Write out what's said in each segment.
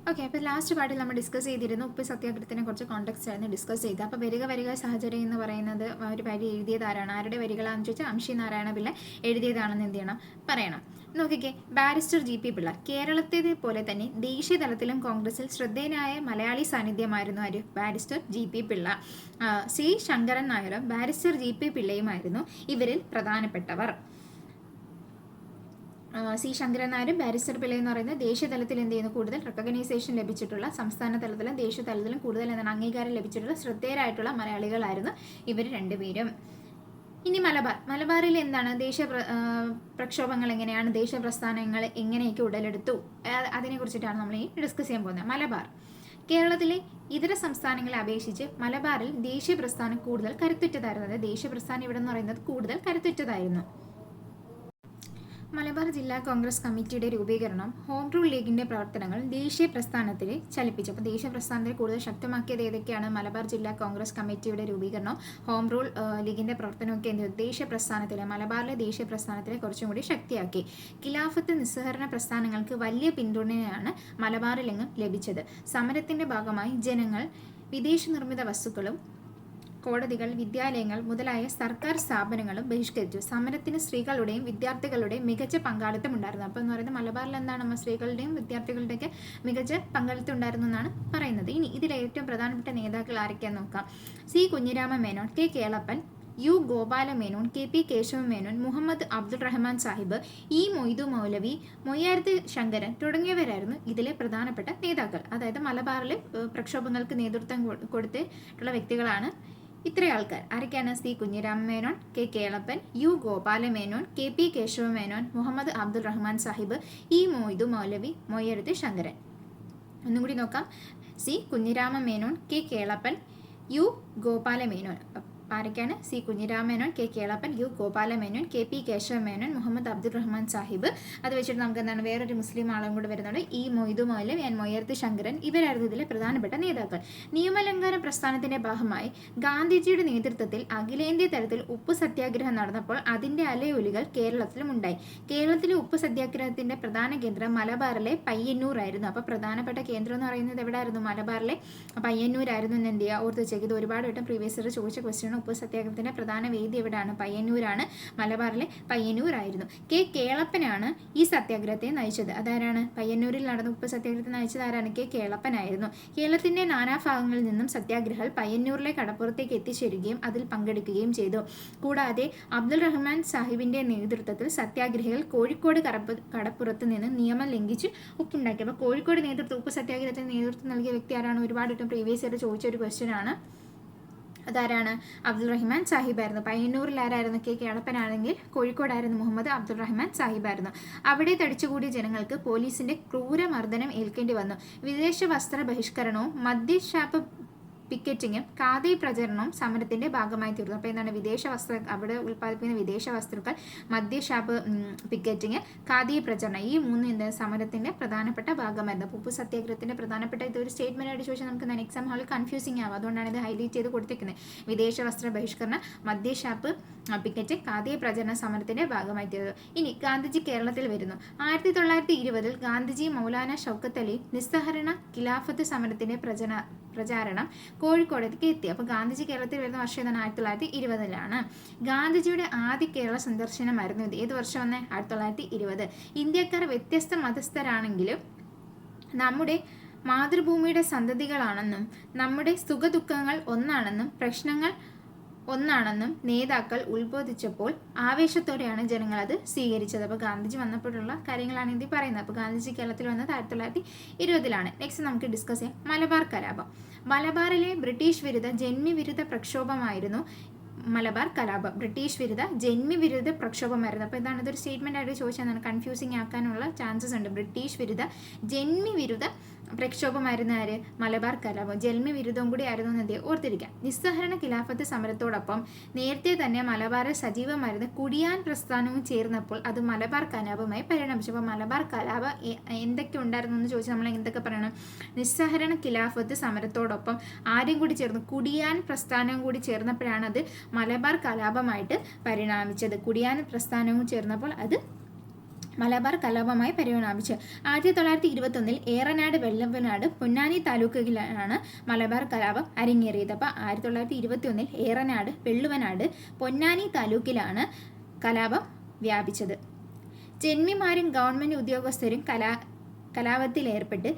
Okay, അപ്പോൾ last പാർട്ടിൽ നമ്മൾ ഡിസ്കസ് ചെയ്തിരുന്നു ഉപ്പ് സത്യാഗ്രഹത്തിനെ കുറിച്ച് കോൺടെക്സ്റ്റ് ആയിരുന്നു ഡിസ്കസ് ചെയ്തത്. അപ്പോൾ വരിക സാഹചര്യം എന്ന് പറയുന്നത് ഒരു വരി എഴുതിയത് ആരാണ്, ആരുടെ വരികളാണെന്ന് ചോദിച്ചാൽ അംഷി നാരായണ പിള്ള എഴുതിയതാണെന്ന് എന്ത് ചെയ്യണം, പറയണം. നോക്കിക്കേ, ബാരിസ്റ്റർ ജി പി പിള്ള കേരളത്തെ പോലെ തന്നെ ദേശീയ തലത്തിലും കോൺഗ്രസിൽ ശ്രദ്ധേയനായ മലയാളി സാന്നിധ്യമായിരുന്നു ആര്, barrister G P Pillai. C Sankaran നായരും ബാരിസ്റ്റർ ജി പി പിള്ളയുമായിരുന്നു ഇവരിൽ പ്രധാനപ്പെട്ടവർ. സി ശങ്കരൻ നായരും ബാരിസ്റ്റർ പിള്ള എന്ന് പറയുന്നത് ദേശീയ തലത്തിൽ എന്ത് ചെയ്യുന്നു, കൂടുതൽ റെക്കഗ്നൈസേഷൻ ലഭിച്ചിട്ടുള്ള, സംസ്ഥാന തലത്തിലും ദേശീയ തലത്തിലും കൂടുതൽ എന്താണ് അംഗീകാരം ലഭിച്ചിട്ടുള്ള ശ്രദ്ധേയരായിട്ടുള്ള മലയാളികളായിരുന്നു ഇവർ രണ്ടുപേരും. ഇനി മലബാറിൽ എന്താണ് ദേശീയ പ്രക്ഷോഭങ്ങൾ എങ്ങനെയാണ്, ദേശീയ പ്രസ്ഥാനങ്ങൾ എങ്ങനെയൊക്കെ ഉടലെടുത്തു, അതിനെ കുറിച്ചിട്ടാണ് നമ്മൾ ഈ ഡിസ്കസ് ചെയ്യാൻ പോകുന്നത്. മലബാർ കേരളത്തിലെ ഇതര സംസ്ഥാനങ്ങളെ അപേക്ഷിച്ച് മലബാറിൽ ദേശീയ പ്രസ്ഥാനം കൂടുതൽ കരുത്തുറ്റതായിരുന്നു. ദേശീയ പ്രസ്ഥാനം ഇവിടെ എന്ന് പറയുന്നത് കൂടുതൽ കരുത്തുറ്റതായിരുന്നു. മലബാർ ജില്ലാ കോൺഗ്രസ് കമ്മിറ്റിയുടെ രൂപീകരണം ഹോം റൂൾ ലീഗിന്റെ പ്രവർത്തനങ്ങൾ ദേശീയ പ്രസ്ഥാനത്തെ ചലിപ്പിച്ചു. അപ്പോൾ ദേശീയ പ്രസ്ഥാനത്തെ കൂടുതൽ ശക്തമാക്കിയത് ഏതൊക്കെയാണ്, മലബാർ ജില്ലാ കോൺഗ്രസ് കമ്മിറ്റിയുടെ രൂപീകരണം, ഹോം റൂൾ ലീഗിന്റെ പ്രവർത്തനമൊക്കെ എന്ത് ദേശീയ പ്രസ്ഥാനത്തിലെ, മലബാറിലെ ദേശീയ പ്രസ്ഥാനത്തിലെ കുറച്ചും കൂടി ശക്തിയാക്കി. ഖിലാഫത്ത് നിസ്സഹരണ പ്രസ്ഥാനങ്ങൾക്ക് വലിയ പിന്തുണയാണ് മലബാറിലെങ്ങും ലഭിച്ചത്. സമരത്തിന്റെ ഭാഗമായി ജനങ്ങൾ വിദേശ നിർമ്മിത വസ്തുക്കളും കോടതികൾ, വിദ്യാലയങ്ങൾ മുതലായ സർക്കാർ സ്ഥാപനങ്ങളും ബഹിഷ്കരിച്ചു. സമരത്തിന് സ്ത്രീകളുടെയും വിദ്യാർത്ഥികളുടെയും മികച്ച പങ്കാളിത്തം ഉണ്ടായിരുന്നു. അപ്പോൾ എന്ന് പറയുന്നത് മലബാറിൽ എന്താണ്, സ്ത്രീകളുടെയും വിദ്യാർത്ഥികളുടെയൊക്കെ മികച്ച പങ്കാളിത്തം ഉണ്ടായിരുന്നു എന്നാണ് പറയുന്നത്. ഇനി ഇതിലെ ഏറ്റവും പ്രധാനപ്പെട്ട നേതാക്കൾ ആരൊക്കെയാന്ന് നോക്കാം. C Kunhirama Menon, K Kelappan, U Gopalamenon, K P Keshavamenon, Muhammad Abdul Rahman Sahib, E Moidu Moulavi, Moyyarath Sankaran തുടങ്ങിയവരായിരുന്നു ഇതിലെ പ്രധാനപ്പെട്ട നേതാക്കൾ. അതായത് മലബാറിൽ പ്രക്ഷോഭങ്ങൾക്ക് നേതൃത്വം കൊടുത്തിട്ടുള്ള വ്യക്തികളാണ് ഇത്ര ആൾക്കാർ. ആരൊക്കെയാണ്, C Kunhirama Menon, K Kelappan, U Gopalamenon, K P Keshavamenon, Muhammad Abdul Rahman Sahib, E Moidu Moulavi, Moyyarath Sankaran. ഒന്നും കൂടി നോക്കാം. C Kunhirama Menon, K Kelappan, U Gopalamenon. ആരൊക്കെയാണ്, C Kunhiramenon, K Kelappan, U Gopalamenon, K P Keshavamenon, Muhammad Abdul Rahman Sahib. അത് വെച്ചിട്ട് നമുക്ക് എന്താണ് വേറൊരു മുസ്ലിം ആളും കൂടെ വരുന്നുണ്ട്, ഇ മൊയ്തു മൗലവി ആൻഡ് മൊയ്യർത്ത് ശങ്കരൻ. ഇവരായിരുന്നു ഇതിലെ പ്രധാനപ്പെട്ട നേതാക്കൾ. നിയമലംഘന പ്രസ്ഥാനത്തിന്റെ ഭാഗമായി ഗാന്ധിജിയുടെ നേതൃത്വത്തിൽ അഖിലേന്ത്യാ തലത്തിൽ ഉപ്പ് സത്യാഗ്രഹം നടന്നപ്പോൾ അതിന്റെ അലയൊലികൾ കേരളത്തിലും ഉണ്ടായി. കേരളത്തിലെ ഉപ്പ് സത്യാഗ്രഹത്തിന്റെ പ്രധാന കേന്ദ്രം മലബാറിലെ പയ്യന്നൂർ ആയിരുന്നു. അപ്പോൾ പ്രധാനപ്പെട്ട കേന്ദ്രം എന്ന് പറയുന്നത് എവിടെയായിരുന്നു, മലബാറിലെ പയ്യന്നൂരായിരുന്നു എന്ന് എന്ത് ചെയ്യുക, ഓർത്ത് വെച്ചേക്ക്. ഇത് ഒരുപാട് വട്ടം പ്രീവിയസ് ഇയർ ചോദിച്ച ക്വസ്റ്റ്യൻ. ഉപ്പ് സത്യാഗ്രഹത്തിന്റെ പ്രധാന വേദി എവിടെയാണ്, പയ്യന്നൂരാണ്. മലബാറിലെ പയ്യന്നൂരായിരുന്നു. കെ കേളപ്പനാണ് ഈ സത്യാഗ്രഹത്തെ നയിച്ചത്. അതാരാണ്, പയ്യന്നൂരിൽ നടന്ന ഉപ്പ് സത്യാഗ്രഹത്തെ നയിച്ചത് ആരാണ്, കെ കേളപ്പനായിരുന്നു. കേരളത്തിന്റെ നാനാഭാഗങ്ങളിൽ നിന്നും സത്യാഗ്രഹികൾ പയ്യന്നൂരിലെ കടപ്പുറത്തേക്ക് എത്തിച്ചേരുകയും അതിൽ പങ്കെടുക്കുകയും ചെയ്തു. കൂടാതെ അബ്ദുൾ റഹ്മാൻ സാഹിബിന്റെ നേതൃത്വത്തിൽ സത്യാഗ്രഹികൾ കോഴിക്കോട് കടപ്പുറത്ത് നിന്ന് നിയമം ലംഘിച്ച് ഉപ്പുണ്ടാക്കി. അപ്പോൾ കോഴിക്കോട് ഉപ്പ് സത്യാഗ്രഹത്തിന് നേതൃത്വം നൽകിയ വ്യക്തി ആരാണ്, ഒരുപാട് വട്ടം പ്രീവിയസ് ഇയർ ചോദിച്ച ഒരു ക്വസ്റ്റ്യൻ ആണ്. അതാരാണ്, അബ്ദുൾ റഹ്മാൻ സാഹിബായിരുന്നു. പയ്യന്നൂരിൽ ആരായിരുന്നു, കെ കേളപ്പനാണെങ്കിൽ കോഴിക്കോടായിരുന്നു മുഹമ്മദ് അബ്ദുൾ റഹ്മാൻ സാഹിബായിരുന്നു. അവിടെ തടിച്ചുകൂടിയ ജനങ്ങൾക്ക് പോലീസിന്റെ ക്രൂരമർദ്ദനം ഏൽക്കേണ്ടി വന്നു. വിദേശ വസ്ത്ര ബഹിഷ്കരണവും മദ്യഷാപ്പ് പിക്കറ്റിങ്ങും ഖാദി പ്രചരണവും സമരത്തിന്റെ ഭാഗമായി തീർന്നു. അപ്പോൾ എന്താണ്, അവിടെ ഉൽപ്പാദിപ്പിക്കുന്ന വിദേശ വസ്തുക്കൾ, മദ്യഷാപ്പ് പിക്കറ്റിങ്, ഖാദി പ്രചരണം, ഈ മൂന്ന് സമരത്തിന്റെ പ്രധാനപ്പെട്ട ഭാഗമായിരുന്നു. അപ്പോൾ ഉപ്പ് സത്യാഗ്രഹത്തിന്റെ പ്രധാനപ്പെട്ട ഇതൊരു സ്റ്റേറ്റ്മെന്റ് ആയിട്ട് ചോദിച്ചാൽ നമുക്ക് എക്സാം ഹാളിൽ കൺഫ്യൂസിങ് ആവും. അതുകൊണ്ടാണ് ഇത് ഹൈലൈറ്റ് ചെയ്ത് കൊടുത്തിരിക്കുന്നത്. വിദേശ വസ്ത്ര ബഹിഷ്കരണം, മദ്യഷാപ്പ് പിക്കറ്റ്, ഖാദി പ്രചരണ സമരത്തിന്റെ ഭാഗമായി തീർന്നു. ഇനി ഗാന്ധിജി കേരളത്തിൽ വരുന്നു. 1920 ഗാന്ധിജി മൗലാന ഷൗക്കത്ത് അലി നിസ്സഹരണ ഖിലാഫത്ത് സമരത്തിന്റെ പ്രചാരണം കോഴിക്കോടേക്ക് എത്തി. അപ്പോൾ ഗാന്ധിജി കേരളത്തിൽ വരുന്ന വർഷം ഏതാണ്, 1920. ഗാന്ധിജിയുടെ ആദ്യ കേരള സന്ദർശനമായിരുന്നു ഇത്. ഏത് വർഷം വന്നേ, 1920. ഇന്ത്യക്കാർ വ്യത്യസ്ത മതസ്ഥരാണെങ്കിലും നമ്മുടെ മാതൃഭൂമിയുടെ സന്തതികളാണെന്നും നമ്മുടെ സുഖദുഃഖങ്ങൾ ഒന്നാണെന്നും പ്രശ്നങ്ങൾ ഒന്നാണെന്നും നേതാക്കൾ ഉത്ബോധിച്ചപ്പോൾ ആവേശത്തോടെയാണ് ജനങ്ങൾ അത് സ്വീകരിച്ചത്. അപ്പോൾ ഗാന്ധിജി വന്നപ്പോഴുള്ള കാര്യങ്ങളാണ് ഇതിൽ പറയുന്നത്. അപ്പോൾ ഗാന്ധിജി കേരളത്തിൽ വന്നത് 1920. നെക്സ്റ്റ് നമുക്ക് ഡിസ്കസ് ചെയ്യാം മലബാർ കലാപം. മലബാറിലെ ബ്രിട്ടീഷ് വിരുദ്ധ ജന്മിവിരുദ്ധ പ്രക്ഷോഭമായിരുന്നു മലബാർ കലാപം. ബ്രിട്ടീഷ് വിരുദ്ധ ജന്മിവിരുദ്ധ പ്രക്ഷോഭമായിരുന്നു. അപ്പോൾ ഇതാണ്, ഇതൊരു സ്റ്റേറ്റ്മെന്റ് ആയിട്ട് ചോദിച്ചാൽ കൺഫ്യൂസിങ് ആക്കാനുള്ള ചാൻസസ് ഉണ്ട്. ബ്രിട്ടീഷ് വിരുദ്ധ ജന്മിവിരുദ്ധ പ്രക്ഷോഭമായിരുന്നു ആര്, മലബാർ കലാപം. ജന്മി വിരുദ്ധവും കൂടി ആയിരുന്നു എന്ന് ഓർത്തിരിക്കാം. നിസ്സഹരണ ഖിലാഫത്ത് സമരത്തോടൊപ്പം നേരത്തെ തന്നെ മലബാറിൽ സജീവമായിരുന്ന കുടിയാൻ പ്രസ്ഥാനവും ചേർന്നപ്പോൾ അത് മലബാർ കലാപമായി പരിണമിച്ചു. അപ്പോൾ മലബാർ കലാപം എന്തൊക്കെ ഉണ്ടായിരുന്നു എന്ന് ചോദിച്ചാൽ നമ്മൾ എന്തൊക്കെ പറയണം, നിസ്സഹരണ ഖിലാഫത്ത് സമരത്തോടൊപ്പം ആരും കൂടി ചേർന്ന് കുടിയാൻ പ്രസ്ഥാനവും കൂടി ചേർന്നപ്പോഴാണ് അത് മലബാർ കലാപമായിട്ട് പരിണമിച്ചത്. കുടിയാൻ പ്രസ്ഥാനവും ചേർന്നപ്പോൾ അത് മലബാർ കലാപമായി പരിണമിച്ചു. 1921 ഏറനാട്, വെള്ളവനാട്, പൊന്നാനി താലൂക്കുകളിലാണ് മലബാർ കലാപം അരങ്ങേറിയത്. അപ്പോൾ 1921 ഏറനാട്, വെള്ളുവനാട്, പൊന്നാനി താലൂക്കിലാണ് കലാപം വ്യാപിച്ചത്. ജന്മിമാരും ഗവൺമെൻറ് ഉദ്യോഗസ്ഥരും കലാപത്തിലേർപ്പെട്ട്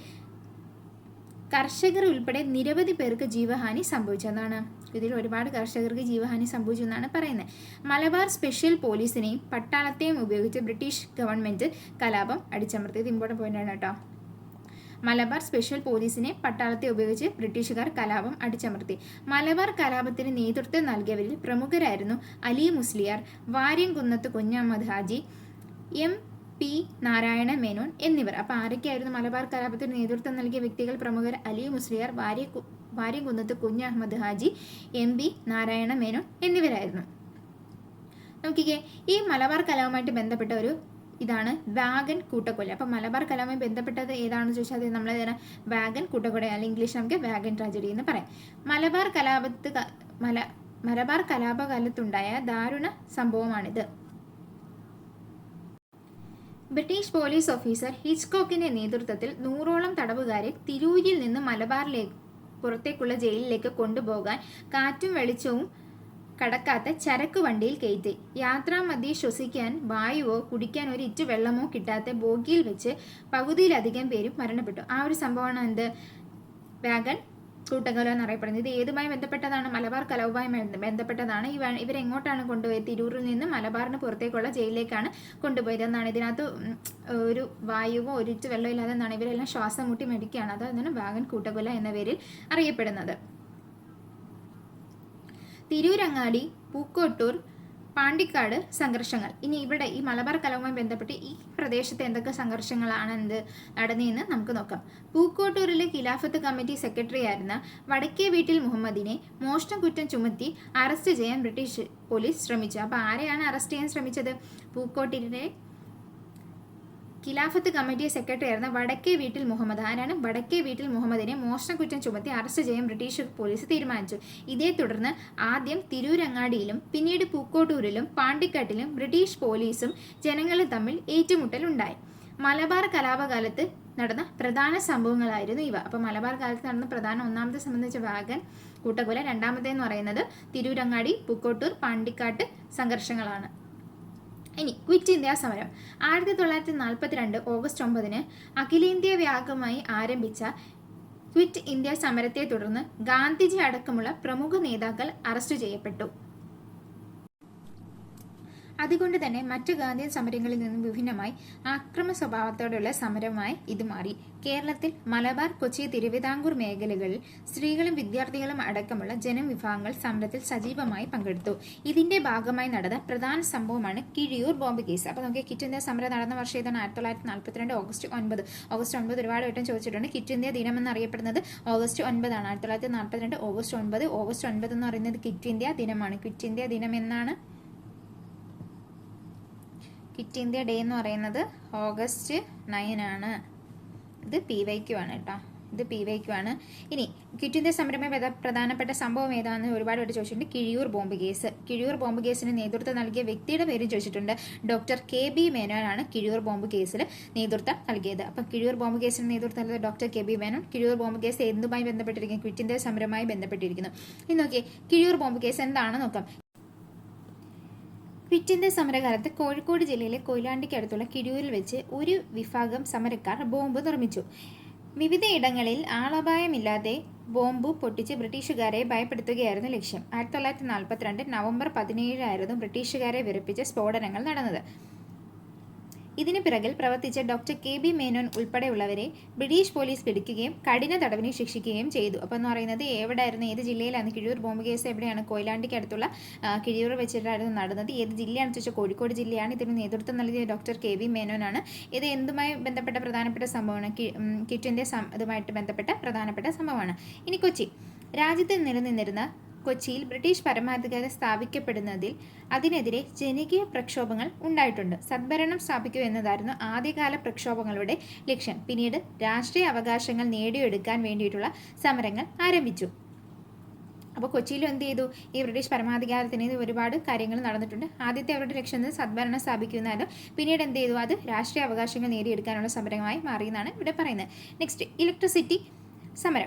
കർഷകർ ഉൾപ്പെടെ നിരവധി പേർക്ക് ജീവഹാനി സംഭവിച്ചതാണ്. ഇതിൽ ഒരുപാട് കർഷകർക്ക് ജീവഹാനി സംഭവിച്ചു എന്നാണ് പറയുന്നത്. മലബാർ സ്പെഷ്യൽ പോലീസിനെയും പട്ടാളത്തെയും ഉപയോഗിച്ച് ബ്രിട്ടീഷ് ഗവൺമെൻറ് കലാപം അടിച്ചമർത്തി. ഇത് ഇമ്പോർട്ടൻ്റ് പോയിന്റാണ് കേട്ടോ. മലബാർ സ്പെഷ്യൽ പോലീസിനെ പട്ടാളത്തെ ഉപയോഗിച്ച് ബ്രിട്ടീഷുകാർ കലാപം അടിച്ചമർത്തി. മലബാർ കലാപത്തിന് നേതൃത്വം നൽകിയവരിൽ പ്രമുഖരായിരുന്നു അലി മുസ്ലിയാർ, വാര്യംകുന്നത്ത് കുഞ്ഞഹമ്മദ് ഹാജി, MP നാരായണ മേനോൻ എന്നിവർ. അപ്പോൾ ആരൊക്കെയായിരുന്നു മലബാർ കലാപത്തിന് നേതൃത്വം നൽകിയ വ്യക്തികൾ? പ്രമുഖർ അലി മുസ്ലിയാർ, വാര്യംകുന്നത്ത് കുഞ്ഞഹമ്മദ് ഹാജി, MP നാരായണ മേനോൻ എന്നിവരായിരുന്നു. നോക്കിക്കേ, ഈ മലബാർ കലാപവുമായിട്ട് ബന്ധപ്പെട്ട ഒരു ഇതാണ് വാഗൻ കൂട്ടക്കൊല. അപ്പം മലബാർ കലാപവുമായി ബന്ധപ്പെട്ടത് ഏതാണെന്ന് ചോദിച്ചാൽ അത് നമ്മൾ വാഗൻ കൂട്ടക്കൊല, അല്ലെങ്കിൽ ഇംഗ്ലീഷ് നമുക്ക് വാഗൻ ട്രാജഡി എന്ന് പറയാം. മലബാർ കലാപകാലത്തുണ്ടായ ദാരുണ സംഭവമാണിത്. ബ്രിട്ടീഷ് പോലീസ് ഓഫീസർ ഹിച്ച്കോക്കിന്റെ നേതൃത്വത്തിൽ 100ഓളം തടവുകാരെ തിരൂരിൽ നിന്ന് മലബാറിലേക്ക് പുറത്തേക്കുള്ള ജയിലിലേക്ക് കൊണ്ടുപോകാൻ കാറ്റും വെളിച്ചവും കടക്കാത്ത ചരക്ക് വണ്ടിയിൽ കയറ്റി. യാത്രാമധ്യേ ശ്വസിക്കാൻ വായുവോ കുടിക്കാൻ ഒരു ഇറ്റ് വെള്ളമോ കിട്ടാത്ത ബോഗിയിൽ വെച്ച് പകുതിയിലധികം പേരും മരണപ്പെട്ടു. ആ ഒരു സംഭവമാണ് എന്ത്? വാഗൻ കൂട്ടക്കൊല എന്നറിയപ്പെടുന്നത്. ഇത് ഏതുമായി ബന്ധപ്പെട്ടതാണ്? മലബാർ കലാപവുമായി ബന്ധപ്പെട്ടതാണ്. ഇവരെങ്ങോട്ടാണ് കൊണ്ടുപോയത്? തിരൂരിൽ നിന്ന് മലബാറിന് പുറത്തേക്കുള്ള ജയിലിലേക്കാണ് കൊണ്ടുപോയത് എന്നാണ്. ഇതിനകത്ത് ഒരു വായുവോ ഒരിറ്റ് വെള്ളം ഇല്ലാതെ എന്നാണ് ഇവരെല്ലാം ശ്വാസം മുട്ടി മരിക്കുകയാണ്. അതാണ് വാഗൻ കൂട്ടക്കൊല എന്ന പേരിൽ അറിയപ്പെടുന്നത്. തിരൂരങ്ങാടി, പൂക്കോട്ടൂർ, പാണ്ടിക്കാട് സംഘർഷങ്ങൾ. ഇനി ഇവിടെ ഈ മലബാർ കലാപവുമായി ബന്ധപ്പെട്ട് ഈ പ്രദേശത്തെ എന്തൊക്കെ സംഘർഷങ്ങളാണ് നടന്നതെന്ന് നമുക്ക് നോക്കാം. പൂക്കോട്ടൂരിലെ ഖിലാഫത്ത് കമ്മിറ്റി സെക്രട്ടറി ആയിരുന്ന വടക്കേ വീട്ടിൽ മുഹമ്മദിനെ മോഷണ കുറ്റം ചുമത്തി അറസ്റ്റ് ചെയ്യാൻ ബ്രിട്ടീഷ് പോലീസ് ശ്രമിച്ചു. അപ്പോൾ ആരെയാണ് അറസ്റ്റ് ചെയ്യാൻ ശ്രമിച്ചത്? പൂക്കോട്ടൂരിലെ ഖിലാഫത്ത് കമ്മിറ്റി സെക്രട്ടറി ആയിരുന്ന വടക്കേ വീട്ടിൽ മുഹമ്മദ്. ആരാണ്? വടക്കേ വീട്ടിൽ മുഹമ്മദിനെ മോഷണക്കുറ്റം ചുമത്തി അറസ്റ്റ് ചെയ്യാൻ ബ്രിട്ടീഷ് പോലീസ് തീരുമാനിച്ചു. ഇതേ തുടർന്ന് ആദ്യം തിരൂരങ്ങാടിയിലും പിന്നീട് പൂക്കോട്ടൂരിലും പാണ്ടിക്കാട്ടിലും ബ്രിട്ടീഷ് പോലീസും ജനങ്ങളും തമ്മിൽ ഏറ്റുമുട്ടലുണ്ടായി. മലബാർ കലാപകാലത്ത് നടന്ന പ്രധാന സംഭവങ്ങളായിരുന്നു ഇവ. അപ്പോൾ മലബാർ കാലത്ത് നടന്ന ഒന്നാമത്തെ സംബന്ധിച്ച വാഗൻ കൂട്ടക്കൊല, രണ്ടാമത്തേന്ന് പറയുന്നത് തിരൂരങ്ങാടി, പൂക്കോട്ടൂർ, പാണ്ടിക്കാട്ട് സംഘർഷങ്ങളാണ്. ഇനി ക്വിറ്റ് ഇന്ത്യ സമരം. 1942 ഓഗസ്റ്റ് 9 അഖിലേന്ത്യാ വ്യാപകമായി ആരംഭിച്ച ക്വിറ്റ് ഇന്ത്യ സമരത്തെ തുടർന്ന് ഗാന്ധിജി അടക്കമുള്ള പ്രമുഖ നേതാക്കൾ അറസ്റ്റ് ചെയ്യപ്പെട്ടു. അതുകൊണ്ട് തന്നെ മറ്റു ഗാന്ധിയൻ സമരങ്ങളിൽ നിന്നും വിഭിന്നമായി ആക്രമണ സ്വഭാവത്തോടെയുള്ള സമരമായി ഇത് മാറി. കേരളത്തിൽ മലബാർ, കൊച്ചി, തിരുവിതാംകൂർ മേഖലകളിൽ സ്ത്രീകളും വിദ്യാർത്ഥികളും അടക്കമുള്ള ജനവിഭാഗങ്ങൾ സമരത്തിൽ സജീവമായി പങ്കെടുത്തു. ഇതിന്റെ ഭാഗമായി നടന്ന പ്രധാന സംഭവമാണ് കിഴിയൂർ ബോംബ് കേസ്. അപ്പോൾ നമുക്ക് ക്വിറ്റ് ഇന്ത്യ സമരം നടന്ന വർഷം ഏതാണ്? 1942 ഓഗസ്റ്റ് 9. ഓഗസ്റ്റ് 9 ഒരുപാട് വട്ടം ചോദിച്ചിട്ടുണ്ട്. ക്വിറ്റ് ഇന്ത്യ ദിനം എന്നറിയപ്പെടുന്നത് ഓഗസ്റ്റ് 9 ആണ്. 1942 ഓഗസ്റ്റ് 9. ഓഗസ്റ്റ് 9 എന്ന് പറയുന്നത് ക്വിറ്റ് ഇന്ത്യ ദിനമാണ്. ക്വിറ്റ് ഇന്ത്യ ദിനം എന്നാണ്? ക്വിറ്റ് ഇന്ത്യ ഡേ എന്ന് പറയുന്നത് ഓഗസ്റ്റ് 9 ആണ്. ഇത് PYQ ആണ് കേട്ടോ. ഇത് PYQ ആണ്. ഇനി ക്വിറ്റ് ഇന്ത്യ സമരവുമായി പ്രധാനപ്പെട്ട സംഭവം ഏതാണെന്ന് ഒരുപാട് പേര് ചോദിച്ചിട്ടുണ്ട്. കിഴിയൂർ ബോംബ് കേസ്. കിഴിയൂർ ബോംബ് കേസിന് നേതൃത്വം നൽകിയ വ്യക്തിയുടെ പേര് ചോദിച്ചിട്ടുണ്ട്. ഡോക്ടർ KB മേനോനാണ് കിഴിയൂർ ബോംബ് കേസിൽ നേതൃത്വം നൽകിയത്. അപ്പം കിഴിയൂർ ബോംബ് കേസിന് നേതൃത്വം നൽകിയത് doctor KB Menon. കിഴിയൂർ bomb case എന്തുമായി ബന്ധപ്പെട്ടിരിക്കുന്നു? ക്വിറ്റ് ഇന്ത്യ സമരവുമായി ബന്ധപ്പെട്ടിരിക്കുന്നു. ഇനി നോക്കിയേ, കിഴിയൂർ ബോംബ് കേസ് എന്താണെന്ന് നോക്കാം. ക്വിറ്റ് ഇന്ത്യ സമരകാലത്ത് കോഴിക്കോട് ജില്ലയിലെ കൊയിലാണ്ടിക്കടുത്തുള്ള കിഴിയൂരിൽ വെച്ച് ഒരു വിഭാഗം സമരക്കാർ ബോംബ് നിർമ്മിച്ചു. വിവിധയിടങ്ങളിൽ ആളപായമില്ലാതെ ബോംബ് പൊട്ടിച്ച് ബ്രിട്ടീഷുകാരെ ഭയപ്പെടുത്തുകയായിരുന്നു ലക്ഷ്യം. 1942 നവംബർ 17 ബ്രിട്ടീഷുകാരെ വിറപ്പിച്ച സ്ഫോടനങ്ങൾ നടന്നത്. ഇതിന് പിറകിൽ പ്രവർത്തിച്ച ഡോക്ടർ KB മേനോൻ ഉൾപ്പെടെയുള്ളവരെ ബ്രിട്ടീഷ് പോലീസ് പിടിക്കുകയും കഠിന തടവിന് ശിക്ഷിക്കുകയും ചെയ്തു. അപ്പോൾ എന്ന് പറയുന്നത് എവിടെയായിരുന്നു? ഏത് ജില്ലയിലാണ്? കിഴിയൂർ ബോംബ് കേസ് എവിടെയാണ്? കൊയിലാണ്ടിക്ക് അടുത്തുള്ള കിഴിയൂർ വെച്ചിട്ടായിരുന്നു നടന്നത്. ഏത് ജില്ലയാണെന്ന് ചോദിച്ചാൽ കോഴിക്കോട് ജില്ലയാണ്. ഇതിന് നേതൃത്വം നൽകിയ ഡോക്ടർ KB മേനോനാണ്. ഇത് എന്തുമായി ബന്ധപ്പെട്ട പ്രധാനപ്പെട്ട സംഭവമാണ്? ക്വിറ്റ് ഇന്ത്യ ഇതുമായിട്ട് ബന്ധപ്പെട്ട പ്രധാനപ്പെട്ട സംഭവമാണ്. ഇനി കൊച്ചി. രാജ്യത്ത് നിലനിന്നിരുന്ന കൊച്ചിയിൽ ബ്രിട്ടീഷ് പരമാധികാരം സ്ഥാപിക്കപ്പെടുന്നതിൽ അതിനെതിരെ ജനകീയ പ്രക്ഷോഭങ്ങൾ ഉണ്ടായിട്ടുണ്ട്. സദ്ഭരണം സ്ഥാപിക്കുക എന്നതായിരുന്നു ആദ്യകാല പ്രക്ഷോഭങ്ങളുടെ ലക്ഷ്യം. പിന്നീട് രാഷ്ട്രീയ അവകാശങ്ങൾ നേടിയെടുക്കാൻ വേണ്ടിയിട്ടുള്ള സമരങ്ങൾ ആരംഭിച്ചു. അപ്പോൾ കൊച്ചിയിലും എന്ത് ചെയ്തു, ഈ ബ്രിട്ടീഷ് പരമാധികാരത്തിനെതിരെ ഒരുപാട് കാര്യങ്ങൾ നടന്നിട്ടുണ്ട്. ആദ്യത്തെ അവരുടെ ലക്ഷ്യം സദ്ഭരണം സ്ഥാപിക്കുന്നതായിരുന്നു. പിന്നീട് എന്ത് ചെയ്തു, അത് രാഷ്ട്രീയ അവകാശങ്ങൾ നേടിയെടുക്കാനുള്ള സമരമായി മാറിയെന്നാണ് ഇവിടെ പറയുന്നത്. നെക്സ്റ്റ്, ഇലക്ട്രിസിറ്റി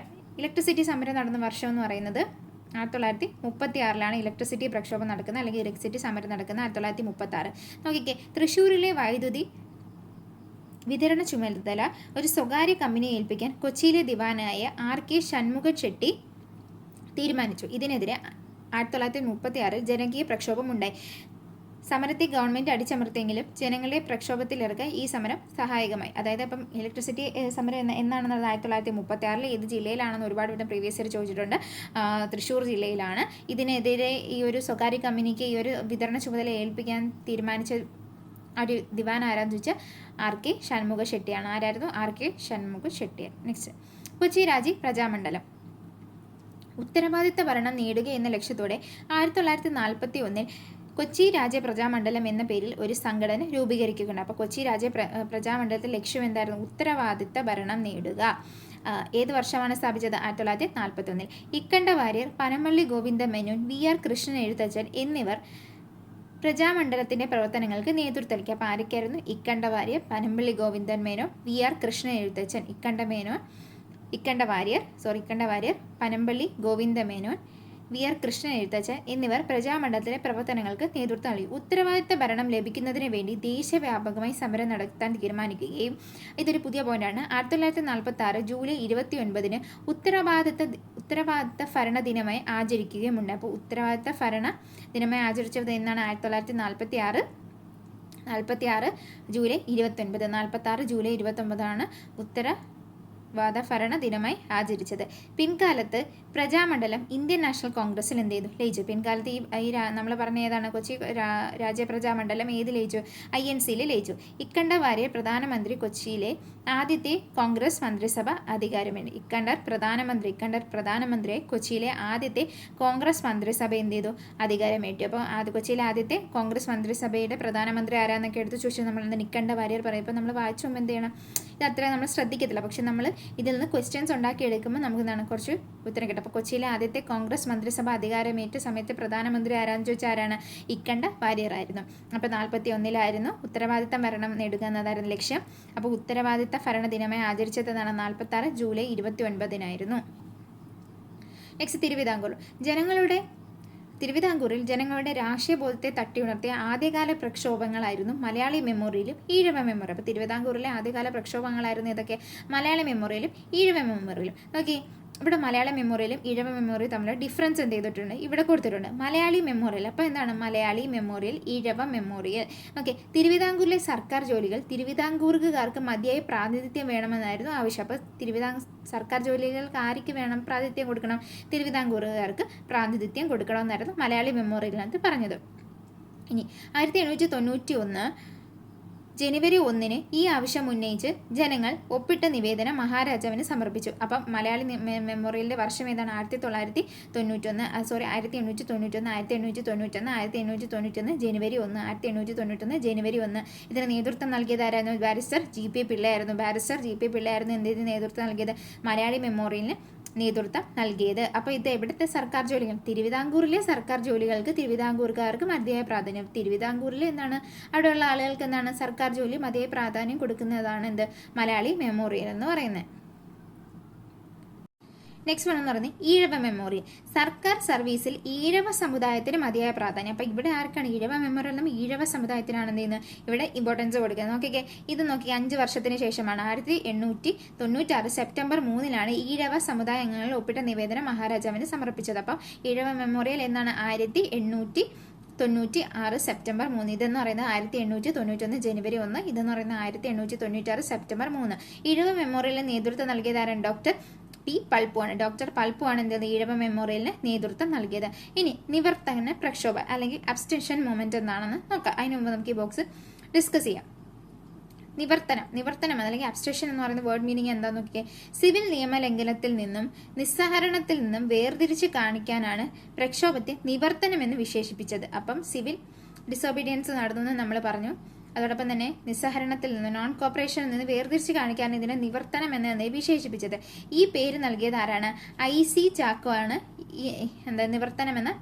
സമരം നടന്ന വർഷം എന്ന് പറയുന്നത് 1936 ഇലക്ട്രിസിറ്റി പ്രക്ഷോഭം നടക്കുന്നത്, അല്ലെങ്കിൽ ഇലക്ട്രിസിറ്റി സമരം നടക്കുന്നത് 1936. നോക്കിക്കേ, തൃശ്ശൂരിലെ വൈദ്യുതി വിതരണ ചുമതല ഒരു സ്വകാര്യ കമ്പനിയെ ഏൽപ്പിക്കാൻ കൊച്ചിയിലെ ദിവാനായ RK ഷൺമുഖ ഷെട്ടി തീരുമാനിച്ചു. ഇതിനെതിരെ 1936 ജനകീയ പ്രക്ഷോഭമുണ്ടായി. സമരത്തെ ഗവൺമെൻറ് അടിച്ചമർത്തിയെങ്കിലും ജനങ്ങളെ പ്രക്ഷോഭത്തിലിറക്കാൻ ഈ സമരം സഹായകമായി. അതായത് അപ്പം ഇലക്ട്രിസിറ്റി സമരം എന്നാണെന്നത് 1936 ഏത് ജില്ലയിലാണെന്ന് ഒരുപാട് വട്ടം പ്രീവിയസ് ഇയർ ചോദിച്ചിട്ടുണ്ട്. തൃശ്ശൂർ ജില്ലയിലാണ്. ഇതിനെതിരെ ഈ ഒരു സ്വകാര്യ കമ്പനിക്ക് ഈ ഒരു വിതരണ ചുമതല ഏൽപ്പിക്കാൻ തീരുമാനിച്ച ഒരു ദിവാൻ ആരാന്ന് ചോദിച്ചാൽ RK ഷൺമുഖ ഷെട്ടിയാണ്. ആരായിരുന്നു? RK ഷൺമുഖ ഷെട്ടിയാണ്. നെക്സ്റ്റ്, കൊച്ചി രാജി പ്രജാമണ്ഡലം ഉത്തരവാദിത്ത ഭരണം നേടുക എന്ന ലക്ഷ്യത്തോടെ 1941 കൊച്ചി രാജ്യ പ്രജാമണ്ഡലം എന്ന പേരിൽ ഒരു സംഘടന രൂപീകരിക്കുകയുണ്ട്. അപ്പോൾ കൊച്ചി രാജ്യ പ്രജാമണ്ഡലത്തിൻ്റെ ലക്ഷ്യം എന്തായിരുന്നു? ഉത്തരവാദിത്ത ഭരണം നേടുക. ഏത് വർഷമാണ് സ്ഥാപിച്ചത്? 1941. ഇക്കണ്ട വാര്യർ, പനമള്ളി ഗോവിന്ദ മേനോൻ, VR കൃഷ്ണൻ എഴുത്തച്ഛൻ എന്നിവർ പ്രജാമണ്ഡലത്തിൻ്റെ പ്രവർത്തനങ്ങൾക്ക് നേതൃത്വം നൽകി. അപ്പോൾ ആരൊക്കെയായിരുന്നു? ഇക്കണ്ട വാര്യർ, പനമ്പള്ളി ഗോവിന്ദൻ മേനോൻ, VR കൃഷ്ണൻ എഴുത്തച്ഛൻ. ഇക്കണ്ട വാര്യർ, പനമ്പള്ളി ഗോവിന്ദ മേനോൻ, VR കൃഷ്ണൻ എഴുത്തച്ഛൻ എന്നിവർ പ്രജാമണ്ഡലത്തിലെ പ്രവർത്തനങ്ങൾക്ക് നേതൃത്വം നൽകി. ഉത്തരവാദിത്ത ഭരണം ലഭിക്കുന്നതിന് വേണ്ടി ദേശവ്യാപകമായി സമരം നടത്താൻ തീരുമാനിക്കുകയും, ഇതൊരു പുതിയ പോയിന്റാണ്, 1946 ജൂലൈ 29 ഉത്തരവാദിത്ത ഭരണ ദിനമായി ആചരിക്കുകയുമുണ്ട്. അപ്പോൾ ഉത്തരവാദിത്ത ഭരണ ദിനമായി ആചരിച്ചത് എന്നാണ്? 1946 ജൂലൈ 29. 46 ജൂലൈ 29 ഭരണ ദിനമായി ആചരിച്ചത്. പിൻകാലത്ത് പ്രജാമണ്ഡലം ഇന്ത്യൻ നാഷണൽ കോൺഗ്രസിൽ എന്ത് ചെയ്തു? ലയിച്ചു. പിൻകാലത്ത് ഈ നമ്മൾ പറഞ്ഞ ഏതാണ്? കൊച്ചി രാജ്യ പ്രജാമണ്ഡലം ഏത് ലയിച്ചു? INCയിൽ ലയിച്ചു. ഇക്കണ്ട വാര്യർ പ്രധാനമന്ത്രി കൊച്ചിയിലെ ആദ്യത്തെ കോൺഗ്രസ് മന്ത്രിസഭ അധികാരമേറി. ഇക്കണ്ടർ പ്രധാനമന്ത്രിയായി കൊച്ചിയിലെ ആദ്യത്തെ കോൺഗ്രസ് മന്ത്രിസഭ എന്ത് ചെയ്തു? അധികാരമേറ്റു. അപ്പോൾ കൊച്ചിയിലെ ആദ്യത്തെ കോൺഗ്രസ് മന്ത്രിസഭയുടെ പ്രധാനമന്ത്രി ആരാന്നൊക്കെ എടുത്ത് ചോദിച്ചാൽ നമ്മൾ ഇക്കണ്ട വാര്യർ പറയും. ഇപ്പോൾ നമ്മൾ വായിച്ചുമ്പോൾ എന്ത് ചെയ്യണം? ഇത് അത്ര നമ്മൾ ശ്രദ്ധിക്കത്തില്ല, പക്ഷെ നമ്മൾ ഇതിൽ നിന്ന് ക്വസ്റ്റ്യൻസ് ഉണ്ടാക്കിയെടുക്കുമ്പോൾ നമുക്ക് എന്താണ് കുറച്ച് ഉത്തരം കിട്ടും. അപ്പോൾ കൊച്ചിയിലെ ആദ്യത്തെ കോൺഗ്രസ് മന്ത്രിസഭ അധികാരമേറ്റ സമയത്ത് പ്രധാനമന്ത്രി ആരാന്ന് ചോദിച്ചാൽ ആരാണ്? ഇക്കണ്ട വാര്യർ ആയിരുന്നു. അപ്പോൾ 41 ഉത്തരവാദിത്ത ഭരണം നേടുക എന്നതായിരുന്നു ലക്ഷ്യം. അപ്പോൾ ഉത്തരവാദിത്ത ഭരണ ദിനമായി ആചരിച്ചത് എന്നാണ്? 46 ജൂലൈ 29 നെക്സ്റ്റ്, തിരുവിതാംകൂറിൽ ജനങ്ങളുടെ രാഷ്ട്രീയ ബോധത്തെ തട്ടിയുണർത്തിയ ആദ്യകാല പ്രക്ഷോഭങ്ങളായിരുന്നു മലയാളി മെമ്മോറിയലും ഈഴവ മെമ്മോറിയലും. അപ്പോൾ തിരുവിതാംകൂറിലെ ആദ്യകാല പ്രക്ഷോഭങ്ങളായിരുന്നു ഇതൊക്കെ? മലയാളി മെമ്മോറിയലും ഈഴവ മെമ്മോറിയലും. നോക്കി, ഇവിടെ മലയാള മെമ്മോറിയലും ഈഴവ മെമ്മോറിയൽ തമ്മിൽ ഡിഫറൻസ് എന്ത് ചെയ്തിട്ടുണ്ട്? ഇവിടെ കൊടുത്തിട്ടുണ്ട്. മലയാളി മെമ്മോറിയൽ, അപ്പോൾ എന്താണ്? Malayali memorial, Ezhava memorial. Okay, തിരുവിതാംകൂറിലെ സർക്കാർ ജോലികൾ തിരുവിതാംകൂറുകാർക്ക് മതിയായ പ്രാതിനിധ്യം വേണമെന്നായിരുന്നു ആവശ്യം. അപ്പോൾ സർക്കാർ ജോലികൾക്ക് ആർക്ക് വേണം? പ്രാതിനിധ്യം കൊടുക്കണം. തിരുവിതാംകൂറുകാർക്ക് പ്രാതിനിധ്യം കൊടുക്കണമെന്നായിരുന്നു മലയാളി മെമ്മോറിയലിനകത്ത് പറഞ്ഞത്. ഇനി 1891 ജനുവരി 1 ഈ ആവശ്യം ഉന്നയിച്ച് ജനങ്ങൾ ഒപ്പിട്ട നിവേദനം മഹാരാജാവിന് സമർപ്പിച്ചു. അപ്പം മലയാളി മെമ്മോറിയലിൻ്റെ വർഷം ഏതാണ്? 1891 ജനുവരി 1. 1891 ജനുവരി 1. ഇതിന് നേതൃത്വം നൽകിയതായിരുന്നു? Barrister GP പിള്ളയായിരുന്നു. എന്ത് ചെയ്ത് നേതൃത്വം നൽകിയത്? മലയാളി മെമ്മോറിയലിന് നേതൃത്വം നൽകിയത്. അപ്പോൾ ഇത് എവിടുത്തെ സർക്കാർ ജോലികൾ? തിരുവിതാംകൂറിലെ സർക്കാർ ജോലികൾക്ക് തിരുവിതാംകൂറുകാർക്ക് മതിയായ പ്രാധാന്യം. തിരുവിതാംകൂറിൽ എന്താണ്? അവിടെയുള്ള ആളുകൾക്ക് എന്താണ്? സർക്കാർ ജോലി മതിയായ പ്രാധാന്യം കൊടുക്കുന്നതാണ് എന്ത്? മലയാളി മെമ്മോറിയൽ എന്ന് പറയുന്നത്. നെക്സ്റ്റ് വൺ എന്ന് പറയുന്നത് ഈഴവ മെമ്മോറിയൽ. സർക്കാർ സർവീസിൽ ഈഴവ സമുദായത്തിന് മതിയായ പ്രാധാന്യം. അപ്പോൾ ഇവിടെ ആർക്കാണ്? ഈഴവ മെമ്മോറിയൽ നമ്മൾ ഈഴവ സമുദായത്തിനാണ് എന്ത് ചെയ്യുന്നത്? ഇവിടെ ഇമ്പോർട്ടൻസ് കൊടുക്കുന്നത്. നോക്കിക്കേ, ഇത് നോക്കി 5 വർഷത്തിന് ശേഷമാണ് 1896 സെപ്റ്റംബർ 3 ഈഴവ സമുദായ അംഗങ്ങളിൽ ഒപ്പിട്ട നിവേദനം മഹാരാജാവിന് സമർപ്പിച്ചത്. അപ്പം ഈഴവ മെമ്മോറിയൽ എന്നാണ്? 1896 സെപ്റ്റംബർ 3. ഇതെന്ന് പറയുന്നത് 1891 ജനുവരി 1. ഇതെന്ന് പറയുന്നത് 1896 സെപ്റ്റംബർ 3. ഈഴവ മെമ്മോറിയലിന് നേതൃത്വം നൽകിയതാരാണ്? ഡോക്ടർ പൽപ്പു ആണ് എന്ത്? ഈഴവ മെമ്മോറിയലിന് നേതൃത്വം നൽകിയത്. ഇനി നിവർത്തന പ്രക്ഷോഭ അല്ലെങ്കിൽ അബ്സ്റ്റൻഷൻ മൂവ്മെന്റ് എന്താണെന്ന് നോക്കാം. അതിന് മുമ്പ് നമുക്ക് ഈ ബോക്സ് ഡിസ്കസ് ചെയ്യാം. നിവർത്തനം അല്ലെങ്കിൽ അബ്സ്റ്റൻഷൻ എന്ന് പറയുന്ന വേർഡ് മീനിങ് എന്താന്ന് നോക്കിയേ. സിവിൽ നിയമലംഘനത്തിൽ നിന്നും നിസ്സഹരണത്തിൽ നിന്നും വേർതിരിച്ച് കാണിക്കാനാണ് പ്രക്ഷോഭത്തെ നിവർത്തനം എന്ന് വിശേഷിപ്പിച്ചത്. അപ്പം സിവിൽ ഡിസോബീഡിയൻസ് നടന്നു എന്ന് നമ്മൾ പറഞ്ഞു. അതോടൊപ്പം തന്നെ നിസ്സഹരണത്തിൽ നിന്ന്, നോൺ കോപ്പറേഷനിൽ നിന്ന് വേർതിരിച്ച് കാണിക്കാൻ ഇതിനെ നിവർത്തനം എന്ന് വിശേഷിപ്പിച്ചത്. ഈ പേര് നൽകിയത് ആരാണ്? IC ചാക്കോ ആണ് ഈ നിവർത്തനം എന്ന്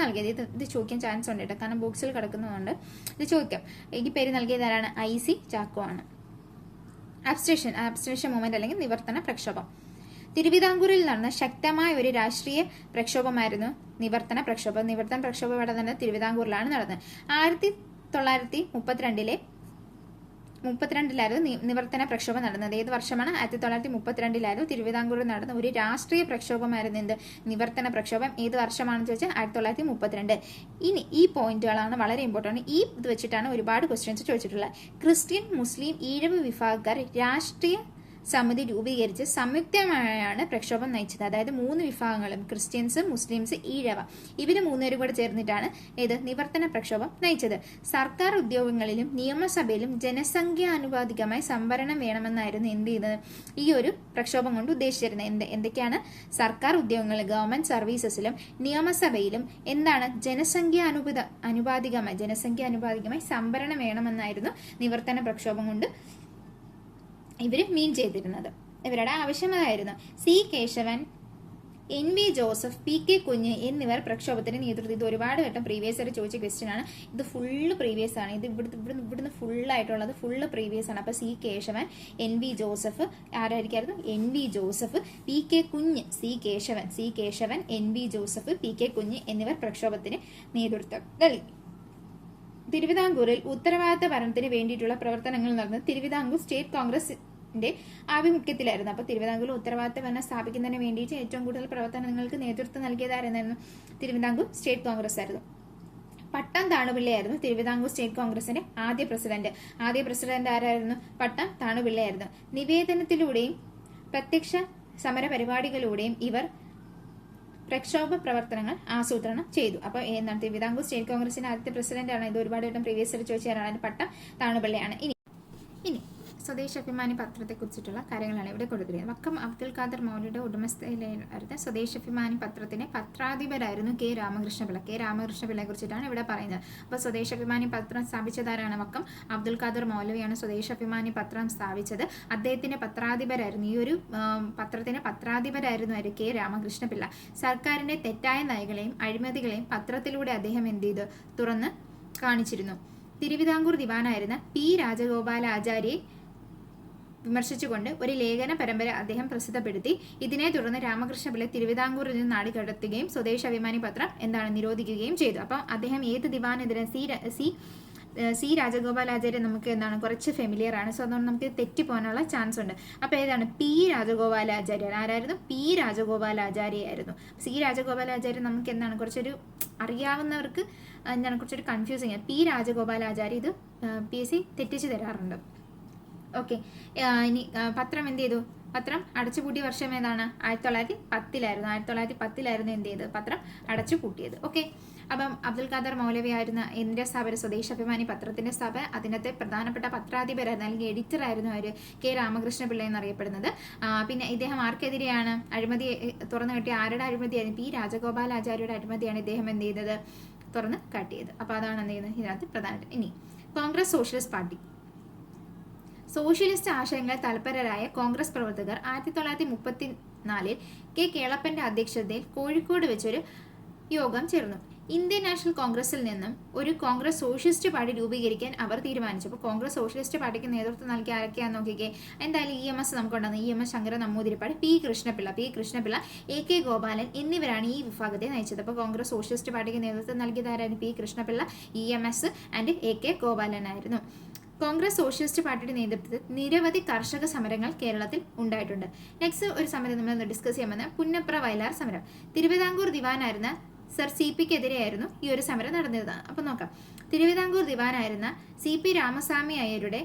നൽകിയത്. ഇത് ചോദിക്കാൻ ചാൻസ് ഉണ്ട് കേട്ടോ, കാരണം ബോക്സിൽ കിടക്കുന്നതുകൊണ്ട് ഇത് ചോദിക്കാം. ഈ പേര് നൽകിയത് ആരാണ്? IC ചാക്കോ ആണ്. അബ്സ്ട്രക്ഷൻ മൂവ്മെന്റ് അല്ലെങ്കിൽ നിവർത്തന പ്രക്ഷോഭം. തിരുവിതാംകൂറിൽ നടന്ന ശക്തമായ ഒരു രാഷ്ട്രീയ പ്രക്ഷോഭമായിരുന്നു നിവർത്തന പ്രക്ഷോഭം. നിവർത്തന പ്രക്ഷോഭം ഇവിടെ തന്നെ തിരുവിതാംകൂറിലാണ് നടന്നത്. 1932 നിവർത്തന പ്രക്ഷോഭം നടന്നത്. ഏത് വർഷമാണ്? 1932 തിരുവിതാംകൂറിൽ നടന്ന ഒരു രാഷ്ട്രീയ പ്രക്ഷോഭമായിരുന്നു എന്ത്? നിവർത്തന പ്രക്ഷോഭം. ഏത് വർഷമാണെന്ന് ചോദിച്ചാൽ 1932. ഇനി ഈ പോയിന്റുകളാണ് വളരെ ഇമ്പോർട്ടന്റ്. ഈ ഇത് വെച്ചിട്ടാണ് ഒരുപാട് ക്വസ്റ്റ്യൻസ് ചോദിച്ചിട്ടുള്ളത്. ക്രിസ്ത്യൻ, മുസ്ലിം, ഈഴവ് വിഭാഗക്കാർ രാഷ്ട്രീയ സമിതി രൂപീകരിച്ച് സംയുക്തമായാണ് പ്രക്ഷോഭം നയിച്ചത്. അതായത് 3 വിഭാഗങ്ങളും, ക്രിസ്ത്യൻസ്, മുസ്ലിംസ്, ഈഴവ, ഇവര് 3 പേരും കൂടെ ചേർന്നിട്ടാണ് ഇത് നിവർത്തന പ്രക്ഷോഭം നയിച്ചത്. സർക്കാർ ഉദ്യോഗങ്ങളിലും നിയമസഭയിലും ജനസംഖ്യാനുപാതികമായി സംവരണം വേണമെന്നായിരുന്നു എന്ത് ചെയ്തത്? ഈ ഒരു പ്രക്ഷോഭം കൊണ്ട് ഉദ്ദേശിച്ചിരുന്നത്. എന്തൊക്കെയാണ്? സർക്കാർ ഉദ്യോഗങ്ങളിൽ, ഗവൺമെന്റ് സർവീസസിലും നിയമസഭയിലും എന്താണ്? ജനസംഖ്യാനുപാതികമായി സംവരണം വേണമെന്നായിരുന്നു നിവർത്തന പ്രക്ഷോഭം കൊണ്ട് ഇവർ മീൻ ചെയ്തിരുന്നത്. ഇവരുടെ ആവശ്യമായിരുന്നു. C. Keshavan, NV Joseph, PK Kunju എന്നിവർ പ്രക്ഷോഭത്തിന് നേതൃത്വം. ഇത് ഒരുപാട് വട്ടം പ്രീവിയസ് ആയിട്ട് ചോദിച്ച ക്വസ്റ്റ്യൻ ആണ്. ഇത് ഫുള്ള് പ്രീവിയസ് ആണ്. ഇത് ഇവിടുന്ന് ഫുള്ളായിട്ടുള്ളത് ഫുള്ള് പ്രീവിയസ് ആണ്. അപ്പൊ C. കേശവൻ, NV ജോസഫ്, ആരായിരിക്കായിരുന്നു? NV Joseph, PK Kunju. C. Keshavan, NV Joseph, PK Kunju എന്നിവർ പ്രക്ഷോഭത്തിന് നേതൃത്വം നൽകി. തിരുവിതാംകൂറിൽ ഉത്തരവാദിത്ത ഭരണത്തിന് വേണ്ടിയിട്ടുള്ള പ്രവർത്തനങ്ങൾ നടന്നത് തിരുവിതാംകൂർ സ്റ്റേറ്റ് കോൺഗ്രസിന്റെ ആഭിമുഖ്യത്തിലായിരുന്നു. അപ്പൊ തിരുവിതാംകൂറിൽ ഉത്തരവാദിത്ത ഭരണം സ്ഥാപിക്കുന്നതിന് വേണ്ടിയിട്ട് ഏറ്റവും കൂടുതൽ പ്രവർത്തനങ്ങൾക്ക് നേതൃത്വം നൽകിയതായിരുന്നു തിരുവിതാംകൂർ സ്റ്റേറ്റ് കോൺഗ്രസ് ആയിരുന്നു. പട്ടം താണുപിള്ളയായിരുന്നു തിരുവിതാംകൂർ സ്റ്റേറ്റ് കോൺഗ്രസിന്റെ ആദ്യ പ്രസിഡന്റ് ആരായിരുന്നു? പട്ടം താണുപിള്ളയായിരുന്നു. നിവേദനത്തിലൂടെയും പ്രത്യക്ഷ സമര പരിപാടികളിലൂടെയും ഇവർ പ്രക്ഷോഭ പ്രവർത്തനങ്ങൾ ആസൂത്രണം ചെയ്തു. അപ്പോൾ എന്താണ്? തിരുവിതാംകൂർ സ്റ്റേറ്റ് കോൺഗ്രസിന്റെ ആദ്യത്തെ പ്രസിഡന്റ് ആണ്. ഇത് ഒരുപാട് വട്ടം പ്രീവിയസ് ആയിട്ട് ചോദിച്ചാലാണ്. പട്ടം താണുപിള്ളയാണ്. ഇനി സ്വദേശാഭിമാനി പത്രത്തെ കുറിച്ചിട്ടുള്ള കാര്യങ്ങളാണ് ഇവിടെ കൊടുത്തിരിക്കുന്നത്. വക്കം അബ്ദുൽ ഖാദർ മൗലയുടെ ഉടമസ്ഥയിലായിരുന്ന സ്വദേശാഭിമാനി പത്രത്തിന്റെ പത്രാധിപരായിരുന്നു K. രാമകൃഷ്ണപിള്ളയെ കുറിച്ചിട്ടാണ് ഇവിടെ പറയുന്നത്. അപ്പോൾ സ്വദേശാഭിമാനി പത്രം സ്ഥാപിച്ചതാരാണ്? വക്കം അബ്ദുൽ ഖാദർ മൗലവിയാണ് സ്വദേശാഭിമാനി പത്രം സ്ഥാപിച്ചത്. അദ്ദേഹത്തിന്റെ പത്രാധിപരായിരുന്നു, ഈ ഒരു പത്രത്തിന്റെ പത്രാധിപരായിരുന്നു ആര്? K. രാമകൃഷ്ണപിള്ള. സർക്കാരിന്റെ തെറ്റായ നയങ്ങളെയും അഴിമതികളെയും പത്രത്തിലൂടെ അദ്ദേഹം എന്ത് ചെയ്തു? തുറന്ന് കാണിച്ചിരുന്നു. തിരുവിതാംകൂർ ദിവാനായിരുന്ന P. രാജഗോപാലാചാര്യെ വിമർശിച്ചുകൊണ്ട് ഒരു ലേഖന പരമ്പര അദ്ദേഹം പ്രസിദ്ധപ്പെടുത്തി. ഇതിനെ തുടർന്ന് രാമകൃഷ്ണപിള്ള തിരുവിതാംകൂറിൽ നിന്ന് നാടുകടത്തുകയും സ്വദേശാഭിമാനി പത്രം നിരോധിക്കുകയും ചെയ്തു. അപ്പം അദ്ദേഹം ഏത് ദിവാനെതിരെ? സി രാജഗോപാലാചാര്യ നമുക്ക് എന്താണ് കുറച്ച് ഫെമിലിയർ ആണ്. സോ അതുകൊണ്ട് നമുക്ക് തെറ്റിപ്പോകാനുള്ള ചാൻസ് ഉണ്ട്. അപ്പോൾ ഏതാണ്? P. രാജഗോപാലാചാര്യ. ആരായിരുന്നു? P. രാജഗോപാലാചാര്യായിരുന്നു. C. രാജഗോപാലാചാര്യ നമുക്ക് എന്താണ് കുറച്ചൊരു അറിയാവുന്നവർക്ക് എന്താണ് കുറച്ചൊരു കൺഫ്യൂസിങ്. P. രാജഗോപാലാചാര്യ ഇത് PSC തെറ്റിച്ച് തരാറുണ്ട്. ഓക്കെ. ഇനി പത്രം എന്ത് ചെയ്തു? പത്രം അടച്ചുപൂട്ടിയ വർഷം ഏതാണ്? 1910 എന്ത് ചെയ്ത്? പത്രം അടച്ചുപൂട്ടിയത്. ഓക്കെ. അപ്പം അബ്ദുൽ ഖാദർ മൗലവി ആയിരുന്ന ഇന്ത്യ സ്ഥാപന സ്വദേശാഭിമാനി പത്രത്തിന്റെ സ്ഥാപന അതിനകത്തെ പ്രധാനപ്പെട്ട പത്രാധിപരായിരുന്നു അല്ലെങ്കിൽ എഡിറ്റർ ആയിരുന്നു അവര് K. രാമകൃഷ്ണപിള്ള എന്നറിയപ്പെടുന്നത്. പിന്നെ ഇദ്ദേഹം ആർക്കെതിരെയാണ് അഴിമതി തുറന്നു കാട്ടിയ? ആരുടെ അഴിമതിയായിരുന്നു? P. രാജഗോപാലാചാര്യയുടെ അഴിമതിയാണ് ഇദ്ദേഹം എന്ത് ചെയ്തത്? തുറന്ന് കാട്ടിയത്. അപ്പൊ അതാണ് എന്ത് ചെയ്യുന്നത് ഇതിനകത്ത് പ്രധാനപ്പെട്ട. ഇനി കോൺഗ്രസ് സോഷ്യലിസ്റ്റ് പാർട്ടി. സോഷ്യലിസ്റ്റ് ആശയങ്ങളെ തൽപരരായ കോൺഗ്രസ് പ്രവർത്തകർ 1934 K. കേളപ്പന്റെ അധ്യക്ഷതയിൽ കോഴിക്കോട് വെച്ചൊരു യോഗം ചേർന്നു. ഇന്ത്യൻ നാഷണൽ കോൺഗ്രസിൽ നിന്നും ഒരു കോൺഗ്രസ് സോഷ്യലിസ്റ്റ് പാർട്ടി രൂപീകരിക്കാൻ അവർ തീരുമാനിച്ചു. അപ്പോൾ കോൺഗ്രസ് സോഷ്യലിസ്റ്റ് പാർട്ടിക്ക് നേതൃത്വം നൽകിയ ആരൊക്കെയാണെന്ന് നോക്കിക്കേ. എന്തായാലും EMS നമുക്കുണ്ടാകുന്നത് EMS Shankara Namboodiripad, P. Krishnapillai, AK. Gopalan എന്നിവരാണ് ഈ വിഭാഗത്തെ നയിച്ചത്. അപ്പോൾ കോൺഗ്രസ് സോഷ്യലിസ്റ്റ് പാർട്ടിക്ക് നേതൃത്വം നൽകിയതാരായിരുന്നു? P. Krishna Pillai, EMS and AK. Gopalan ആയിരുന്നു. കോൺഗ്രസ് സോഷ്യലിസ്റ്റ് പാർട്ടിയുടെ നേതൃത്വത്തിൽ നിരവധി കർഷക സമരങ്ങൾ കേരളത്തിൽ ഉണ്ടായിട്ടുണ്ട്. നെക്സ്റ്റ് ഒരു സമരം നമ്മൾ ഡിസ്കസ് ചെയ്യാൻ വന്ന പുന്നപ്ര വയലാർ സമരം. തിരുവിതാംകൂർ ദിവാനായിരുന്ന സർ CP ക്കെതിരെയായിരുന്നു ഈ ഒരു സമരം നടന്നത്. അപ്പം നോക്കാം. തിരുവിതാംകൂർ ദിവാനായിരുന്ന CP രാമസ്വാമി അയ്യരുടെ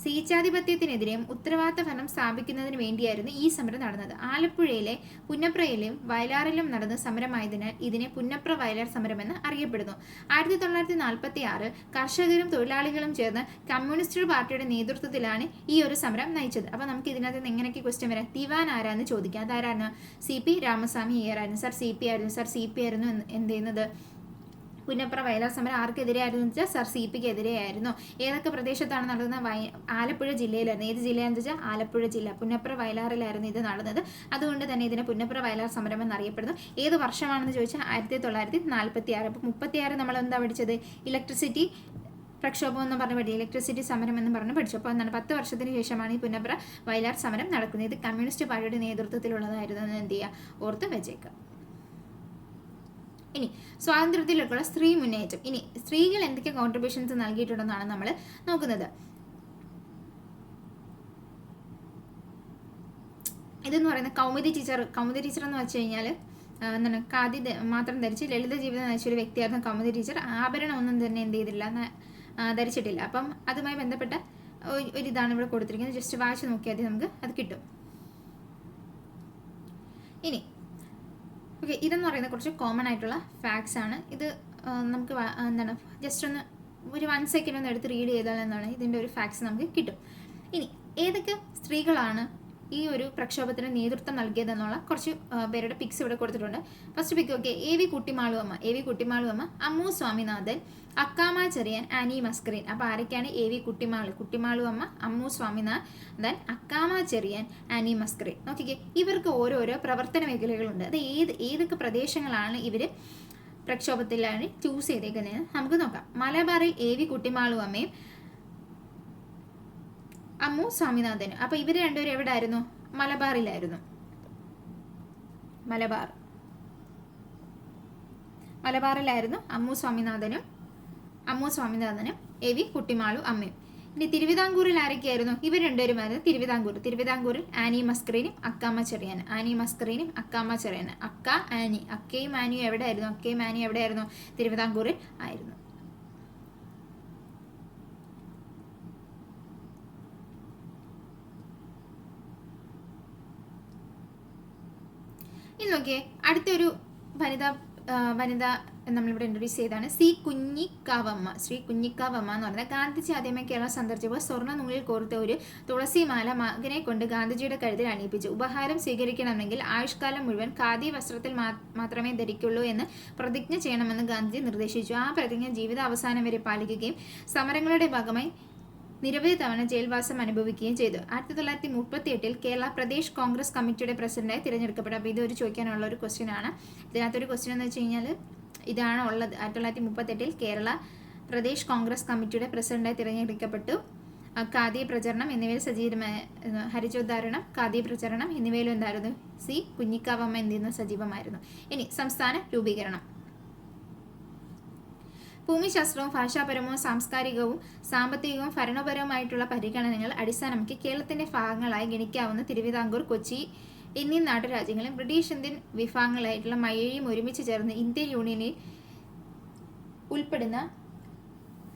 സ്വേച്ഛാധിപത്യത്തിനെതിരെയും ഉത്തരവാദിത്ത ഭരണം സ്ഥാപിക്കുന്നതിന് വേണ്ടിയായിരുന്നു ഈ സമരം നടന്നത്. ആലപ്പുഴയിലെ പുന്നപ്രയിലും വയലാറിലും നടന്ന സമരമായതിനാൽ ഇതിനെ പുന്നപ്ര വയലാർ സമരം എന്ന് അറിയപ്പെടുന്നു. 1946 കർഷകരും തൊഴിലാളികളും ചേർന്ന് കമ്മ്യൂണിസ്റ്റ് പാർട്ടിയുടെ നേതൃത്വത്തിലാണ് ഈ ഒരു സമരം നയിച്ചത്. അപ്പൊ നമുക്ക് ഇതിനകത്ത് നിന്ന് എങ്ങനെയൊക്കെ ക്വസ്റ്റ്യൻ വരാം? ദിവാൻ ആരാന്ന് ചോദിക്കാം. അതാരായിരുന്നു? CP രാമസ്വാമി അയ്യർ ആയിരുന്നു. സർ CP ആയിരുന്നു എന്ത് ചെയ്യുന്നത്? പുന്നപ്ര വയലാർ സമരം ആർക്കെതിരെയായിരുന്നു വെച്ചാൽ സർ CP-ക്ക് എതിരെയായിരുന്നു. ഏതൊക്കെ പ്രദേശത്താണ് നടന്നത്? ആലപ്പുഴ ജില്ലയിലായിരുന്നു. ഏത് ജില്ലയാണെന്ന് വെച്ചാൽ ആലപ്പുഴ ജില്ല. പുന്നപ്ര വയലാറിലായിരുന്നു ഇത് നടന്നത്. അതുകൊണ്ട് തന്നെ ഇതിനെ പുന്നപ്ര വയലാർ സമരം എന്നറിയപ്പെടുന്നു. ഏത് വർഷമാണെന്ന് ചോദിച്ചാൽ 1946. അപ്പോൾ 36 നമ്മൾ എന്താ പഠിച്ചത്? ഇലക്ട്രിസിറ്റി പ്രക്ഷോഭം എന്ന് പറഞ്ഞ് പഠിച്ചു, ഇലക്ട്രിസിറ്റി സമരം എന്ന് പറഞ്ഞ് പഠിച്ചു. അപ്പോൾ എന്താണ് 10 വർഷത്തിന് ശേഷമാണ് ഈ പുന്നപ്ര വയലാർ സമരം നടക്കുന്നത്. ഇത് കമ്മ്യൂണിസ്റ്റ് പാർട്ടിയുടെ നേതൃത്വത്തിലുള്ളതായിരുന്നു എന്ന് എന്ത് ചെയ്യുക? ഓർത്ത് വെച്ചേക്കുക. ഇനി സ്വാതന്ത്ര്യത്തിലേക്കുള്ള സ്ത്രീ മുന്നേറ്റം. ഇനി സ്ത്രീകൾ എന്തൊക്കെ കോൺട്രിബ്യൂഷൻസ് നൽകിയിട്ടുണ്ടെന്നാണ് നമ്മൾ നോക്കുന്നത്. ഇതെന്ന് പറയുന്നത് കൗമുദി ടീച്ചർ എന്ന് വെച്ച് കഴിഞ്ഞാൽ എന്താണ് ഖാദി മാത്രം ധരിച്ച് ലളിത ജീവിതം നയിച്ച ഒരു വ്യക്തിയായിരുന്നു കൗമുദി ടീച്ചർ. ആഭരണം ഒന്നും തന്നെ എന്ത് ചെയ്തില്ല, ധരിച്ചിട്ടില്ല. അപ്പം അതുമായി ബന്ധപ്പെട്ട ഒരിതാണ് ഇവിടെ കൊടുത്തിരിക്കുന്നത്. ജസ്റ്റ് വായിച്ച് നോക്കിയാൽ നമുക്ക് അത് കിട്ടും. ഇനി ഓക്കെ, ഇതെന്ന് പറയുന്നത് കുറച്ച് കോമൺ ആയിട്ടുള്ള ഫാക്ട്സ് ആണ്. ഇത് നമുക്ക് എന്താണ് ജസ്റ്റ് ഒന്ന് ഒരു 1 സെക്കൻഡ് ഒന്ന് എടുത്ത് റീഡ് ചെയ്താൽ എന്താണ് ഇതിൻ്റെ ഒരു ഫാക്ട്സ് നമുക്ക് കിട്ടും. ഇനി ഏതൊക്കെ സ്ത്രീകളാണ് ഈ ഒരു പ്രക്ഷോഭത്തിന് നേതൃത്വം നൽകിയതെന്നുള്ള കുറച്ച് പേരുടെ പിക്സ് ഇവിടെ കൊടുത്തിട്ടുണ്ട്. First pic okay, A V Kuttimaluamma, Ammu Swaminathan, Akkamma Cherian, Annie Mascarene. അപ്പോൾ ആരൊക്കെയാണ്? A V Kuttimaluamma, Ammu Swaminathan, Akkamma Cherian, Annie Mascarene. നോക്കിക്കേ, ഇവർക്ക് ഓരോരോ പ്രവർത്തന മേഖലകളുണ്ട്. അത് ഏതൊക്കെ പ്രദേശങ്ങളാണ് ഇവർ പ്രക്ഷോഭത്തിലാണ് ചൂസ് ചെയ്തേക്കുന്നത് നമുക്ക് നോക്കാം. മലബാറിൽ എ വി കുട്ടിമാളുവമ്മയും അമ്മു സ്വാമിനാഥനും. അപ്പോൾ ഇവർ രണ്ടുപേരും എവിടെ ആയിരുന്നു? മലബാറിലായിരുന്നു. മലബാറിലായിരുന്നു അമ്മു സ്വാമിനാഥനും എ വി കുട്ടിമാളു അമ്മയും. ഇനി തിരുവിതാംകൂറിൽ ആരൊക്കെയായിരുന്നു? ഇവർ രണ്ടുപേരുമായിരുന്നു തിരുവിതാംകൂറിൽ ആനി മസ്കറിനും അക്കാമ ചെറിയാനും. അക്കയും ആനിയും എവിടെയായിരുന്നു? തിരുവിതാംകൂറിൽ ആയിരുന്നു. ഇനി നോക്കിയേ, അടുത്തൊരു വനിത നമ്മളിവിടെ ഇൻട്രൊഡ്യൂസ് ചെയ്താണ് ശ്രീ കുഞ്ഞിക്കാവമ്മ എന്ന് പറയുന്നത്. ഗാന്ധിജി ആദ്യമായി കേരളം സന്ദർശിച്ചപ്പോൾ സ്വർണ്ണ നൂലിൽ കോർത്ത ഒരു തുളസിമാല മകനെ കൊണ്ട് ഗാന്ധിജിയുടെ കഴുത്തിൽ അണിയിപ്പിച്ചു. ഉപഹാരം സ്വീകരിക്കണമെങ്കിൽ ആയുഷ്കാലം മുഴുവൻ ഖാദി വസ്ത്രത്തിൽ മാത്രമേ ധരിക്കുള്ളൂ എന്ന് പ്രതിജ്ഞ ചെയ്യണമെന്ന് ഗാന്ധിജി നിർദ്ദേശിച്ചു. ആ പ്രതിജ്ഞ ജീവിത അവസാനം വരെ പാലിക്കുകയും സമരങ്ങളുടെ ഭാഗമായി നിരവധി തവണ ജയിൽവാസം അനുഭവിക്കുകയും ചെയ്തു. 1938 കേരള പ്രദേശ് കോൺഗ്രസ് കമ്മിറ്റിയുടെ പ്രസിഡന്റായി തിരഞ്ഞെടുക്കപ്പെട്ടു. അപ്പോൾ ഇതൊരു ചോദിക്കാനുള്ള ഒരു ക്വസ്റ്റ്യൻ ആണ്. ഇതിനകത്തൊരു ക്വസ്റ്റ്യൻ എന്ന് വെച്ച് കഴിഞ്ഞാൽ ഇതാണ് ഉള്ളത്. 1938 കേരള പ്രദേശ് കോൺഗ്രസ് കമ്മിറ്റിയുടെ പ്രസിഡന്റായി തിരഞ്ഞെടുക്കപ്പെട്ടു. ഖാദി പ്രചരണം എന്നിവയിൽ സജീവമായ ഹരിജോദ്ധാരണം, ഖാദി പ്രചരണം എന്നിവയിലും എന്തായിരുന്നു? സി കുഞ്ഞിക്കാവമ്മ എന്തെന്ന് സജീവമായിരുന്നു. ഇനി സംസ്ഥാന രൂപീകരണം. ഭൂമിശാസ്ത്രവും ഭാഷാപരവും സാംസ്കാരികവും സാമ്പത്തികവും ഭരണപരവുമായിട്ടുള്ള പരിഗണനകൾ അടിസ്ഥാനമാക്കി കേരളത്തിന്റെ ഭാഗങ്ങളായി ഗണിക്കാവുന്ന തിരുവിതാംകൂർ, കൊച്ചി എന്നീ നാട്ടുരാജ്യങ്ങളും ബ്രിട്ടീഷ് ഇന്ത്യൻ വിഭാഗങ്ങളായിട്ടുള്ള മലയയും ഒരുമിച്ച് ചേർന്ന് ഇന്ത്യൻ യൂണിയനിൽ ഉൾപ്പെടുന്ന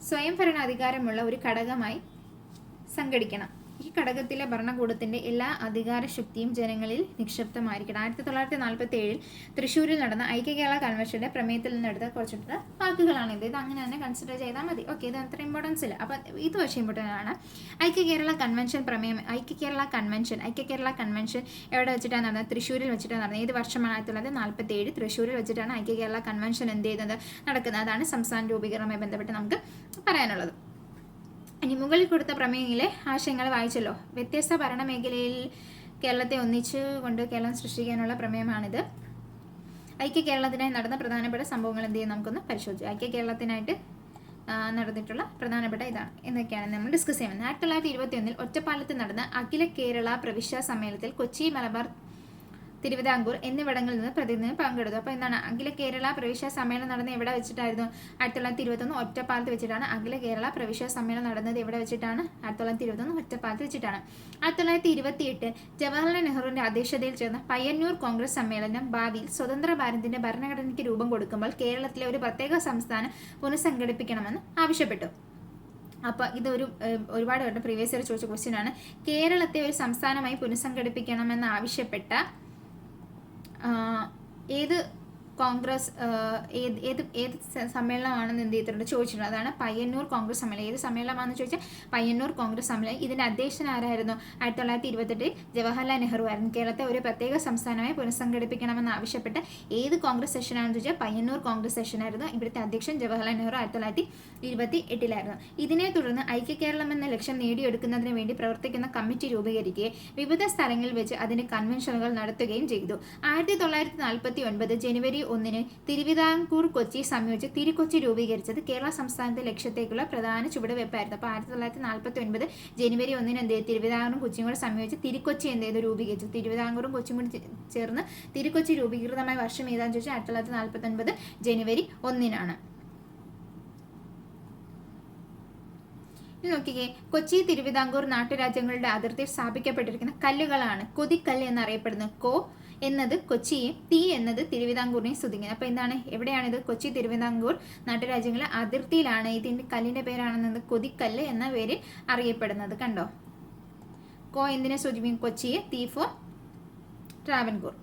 സ്വയംഭരണാധികാരമുള്ള ഒരു ഘടകമായി സംഘടിക്കണം. ഈ ഘടകത്തിലെ ഭരണകൂടത്തിന്റെ എല്ലാ അധികാരശക്തിയും ജനങ്ങളിൽ നിക്ഷിപ്തമായിരിക്കണം. 1947 തൃശ്ശൂരിൽ നടന്ന ഐക്യ കേരള കൺവെൻഷന്റെ പ്രമേയത്തിൽ നിന്നെടുത്ത കുറച്ചിട്ടുള്ള വാക്കുകളാണിത്. ഇത് അങ്ങനെ തന്നെ കൺസിഡർ ചെയ്താൽ മതി. ഓക്കെ, ഇത് അത്ര ഇമ്പോർട്ടൻസ് ഇല്ല. അപ്പം ഇത് പക്ഷേ ഇമ്പോർട്ടൻ്റ് ആണ്. ഐക്യ കേരള കൺവെൻഷൻ പ്രമേയം. ഐക്യ കേരള കൺവെൻഷൻ എവിടെ വെച്ചിട്ടാണ് നടന്നത്? തൃശ്ശൂരിൽ വെച്ചിട്ടാണ് നടന്നത്. ഏത് വർഷമാണ്? 1947 തൃശ്ശൂരിൽ വെച്ചിട്ടാണ് ഐക്യ കേരള കൺവെൻഷൻ എന്ത് ചെയ്യുന്നത്? നടക്കുന്നത്. അതാണ് സംസ്ഥാന രൂപീകരണവുമായി ബന്ധപ്പെട്ട് നമുക്ക് പറയാനുള്ളത്. ഇനി മുകളിൽ കൊടുത്ത പ്രമേയങ്ങളിലെ ആശയങ്ങൾ വായിച്ചല്ലോ. വ്യത്യസ്ത ഭരണമേഖലയിൽ കേരളത്തെ ഒന്നിച്ചു കൊണ്ട് കേരളം സൃഷ്ടിക്കാനുള്ള പ്രമേയമാണിത്. ഐക്യ കേരളത്തിനായി നടന്ന പ്രധാനപ്പെട്ട സംഭവങ്ങൾ എന്ത് ചെയ്യും നമുക്കൊന്ന് പരിശോധിച്ചു. ഐക്യ കേരളത്തിനായിട്ട് നടന്നിട്ടുള്ള പ്രധാനപ്പെട്ട ഇതാണ് എന്തൊക്കെയാണ് നമ്മൾ ഡിസ്കസ് ചെയ്യുന്നത്. 1921 ഒറ്റപ്പാലത്ത് നടന്ന അഖില കേരള പ്രവിശ്യ സമ്മേളനത്തിൽ കൊച്ചി, മലബാർ, തിരുവിതാംകൂർ എന്നിവിടങ്ങളിൽ നിന്ന് പ്രതിനിധികൾ പങ്കെടുത്തു. അപ്പോൾ എന്താണ് അഖില കേരള പ്രവിശ്യ സമ്മേളനം നടന്നത്? എവിടെ വെച്ചിട്ടായിരുന്നു? 1921 ഒറ്റപ്പാലത്ത് വെച്ചിട്ടാണ് അഖില കേരള പ്രവിശ്യ സമ്മേളനം നടന്നത്. എവിടെ വെച്ചിട്ടാണ്? 1921 ഒറ്റപ്പാലത്ത് വെച്ചിട്ടാണ്. 1928 ജവഹർലാൽ നെഹ്റുവിന്റെ അധ്യക്ഷതയിൽ ചേർന്ന പയ്യന്നൂർ കോൺഗ്രസ് സമ്മേളനം ഭാവിയിൽ സ്വതന്ത്ര ഭാരതത്തിന്റെ ഭരണഘടനയ്ക്ക് രൂപം കൊടുക്കുമ്പോൾ കേരളത്തിലെ ഒരു പ്രത്യേക സംസ്ഥാനം പുനഃസംഘടിപ്പിക്കണമെന്ന് ആവശ്യപ്പെട്ടു. അപ്പോൾ ഇതൊരു ഒരുപാട് വട്ടം പ്രീവിയസ് ഇയർ ചോദിച്ച ക്വസ്റ്റ്യൻ ആണ്. കേരളത്തെ ഒരു സംസ്ഥാനമായി പുനഃസംഘടിപ്പിക്കണമെന്ന് ആവശ്യപ്പെട്ട ഏത് കോൺഗ്രസ് ഏത് സമ്മേളനമാണെന്ന് എന്ത് ചെയ്തിട്ടുണ്ട് ചോദിച്ചിട്ടുണ്ട്. അതാണ് പയ്യന്നൂർ കോൺഗ്രസ് സമ്മേളനം. ഏത് സമ്മേളനമാണെന്ന് ചോദിച്ചാൽ പയ്യന്നൂർ കോൺഗ്രസ് സമ്മേളനം. ഇതിൻ്റെ അധ്യക്ഷൻ ആരായിരുന്നു? 1928 ജവഹർലാൽ നെഹ്റു ആയിരുന്നു. കേരളത്തെ ഒരു പ്രത്യേക സംസ്ഥാനമായി പുനഃസംഘടിപ്പിക്കണമെന്ന് ആവശ്യപ്പെട്ട് ഏത് കോൺഗ്രസ് സെഷനാണെന്ന് ചോദിച്ചാൽ പയ്യന്നൂർ കോൺഗ്രസ് സെഷനായിരുന്നു. ഇവിടുത്തെ അധ്യക്ഷൻ ജവഹർലാൽ നെഹ്റു 1928 ഇതിനെ തുടർന്ന് ഐക്യ കേരളം എന്ന ലക്ഷ്യം നേടിയെടുക്കുന്നതിന് വേണ്ടി പ്രവർത്തിക്കുന്ന കമ്മിറ്റി രൂപീകരിക്കുകയും വിവിധ സ്ഥലങ്ങളിൽ വെച്ച് അതിന് കൺവെൻഷനുകൾ നടത്തുകയും ചെയ്തു. 1949 ജനുവരി 1 തിരുവിതാംകൂർ കൊച്ചി സംയോജിച്ച് തിരുക്കൊച്ചി രൂപീകരിച്ചത് കേരള സംസ്ഥാനത്തെ ലക്ഷ്യത്തേക്കുള്ള പ്രധാന ചുവടുവെപ്പായിരുന്നു. അപ്പോൾ 1949 ജനുവരി 1 എന്ത് ചെയ്തു? തിരുവിതാംകൂറും കൊച്ചിയും കൂടെ സംയോജിച്ച് തിരുക്കൊച്ചി എന്ത് ചെയ്തു? രൂപീകരിച്ചു. തിരുവിതാംകൂറും കൊച്ചിയും കൂടി ചേർന്ന് തിരുക്കൊച്ചി രൂപീകൃതമായ വർഷം ഏതാണെന്ന് ചോദിച്ചാൽ 1949 ജനുവരി 1 നോക്കിക്കേ, കൊച്ചി തിരുവിതാംകൂർ നാട്ടുരാജ്യങ്ങളുടെ അതിർത്തി സ്ഥാപിക്കപ്പെട്ടിരിക്കുന്ന കല്ലുകളാണ് കൊതിക്കല്ല് എന്നറിയപ്പെടുന്നത്. കോ എന്നത് കൊച്ചിയും തി എന്നത് തിരുവിതാംകൂറിനെയും സ്തുതിക്കുന്നത്. അപ്പോൾ എന്താണ്? എവിടെയാണിത്? കൊച്ചി തിരുവിതാംകൂർ നാട്ടുരാജ്യങ്ങളെ അതിർത്തിയിലാണ്. ഇതിൻ്റെ കല്ലിൻ്റെ പേരാണെന്നത് കൊതിക്കല്ല് എന്ന പേരിൽ അറിയപ്പെടുന്നത്. കണ്ടോ? കോ എന്തിനെ സൂചിപ്പിക്കും? കൊച്ചിയെ. തി ഫോർ ട്രാവൻകൂർ.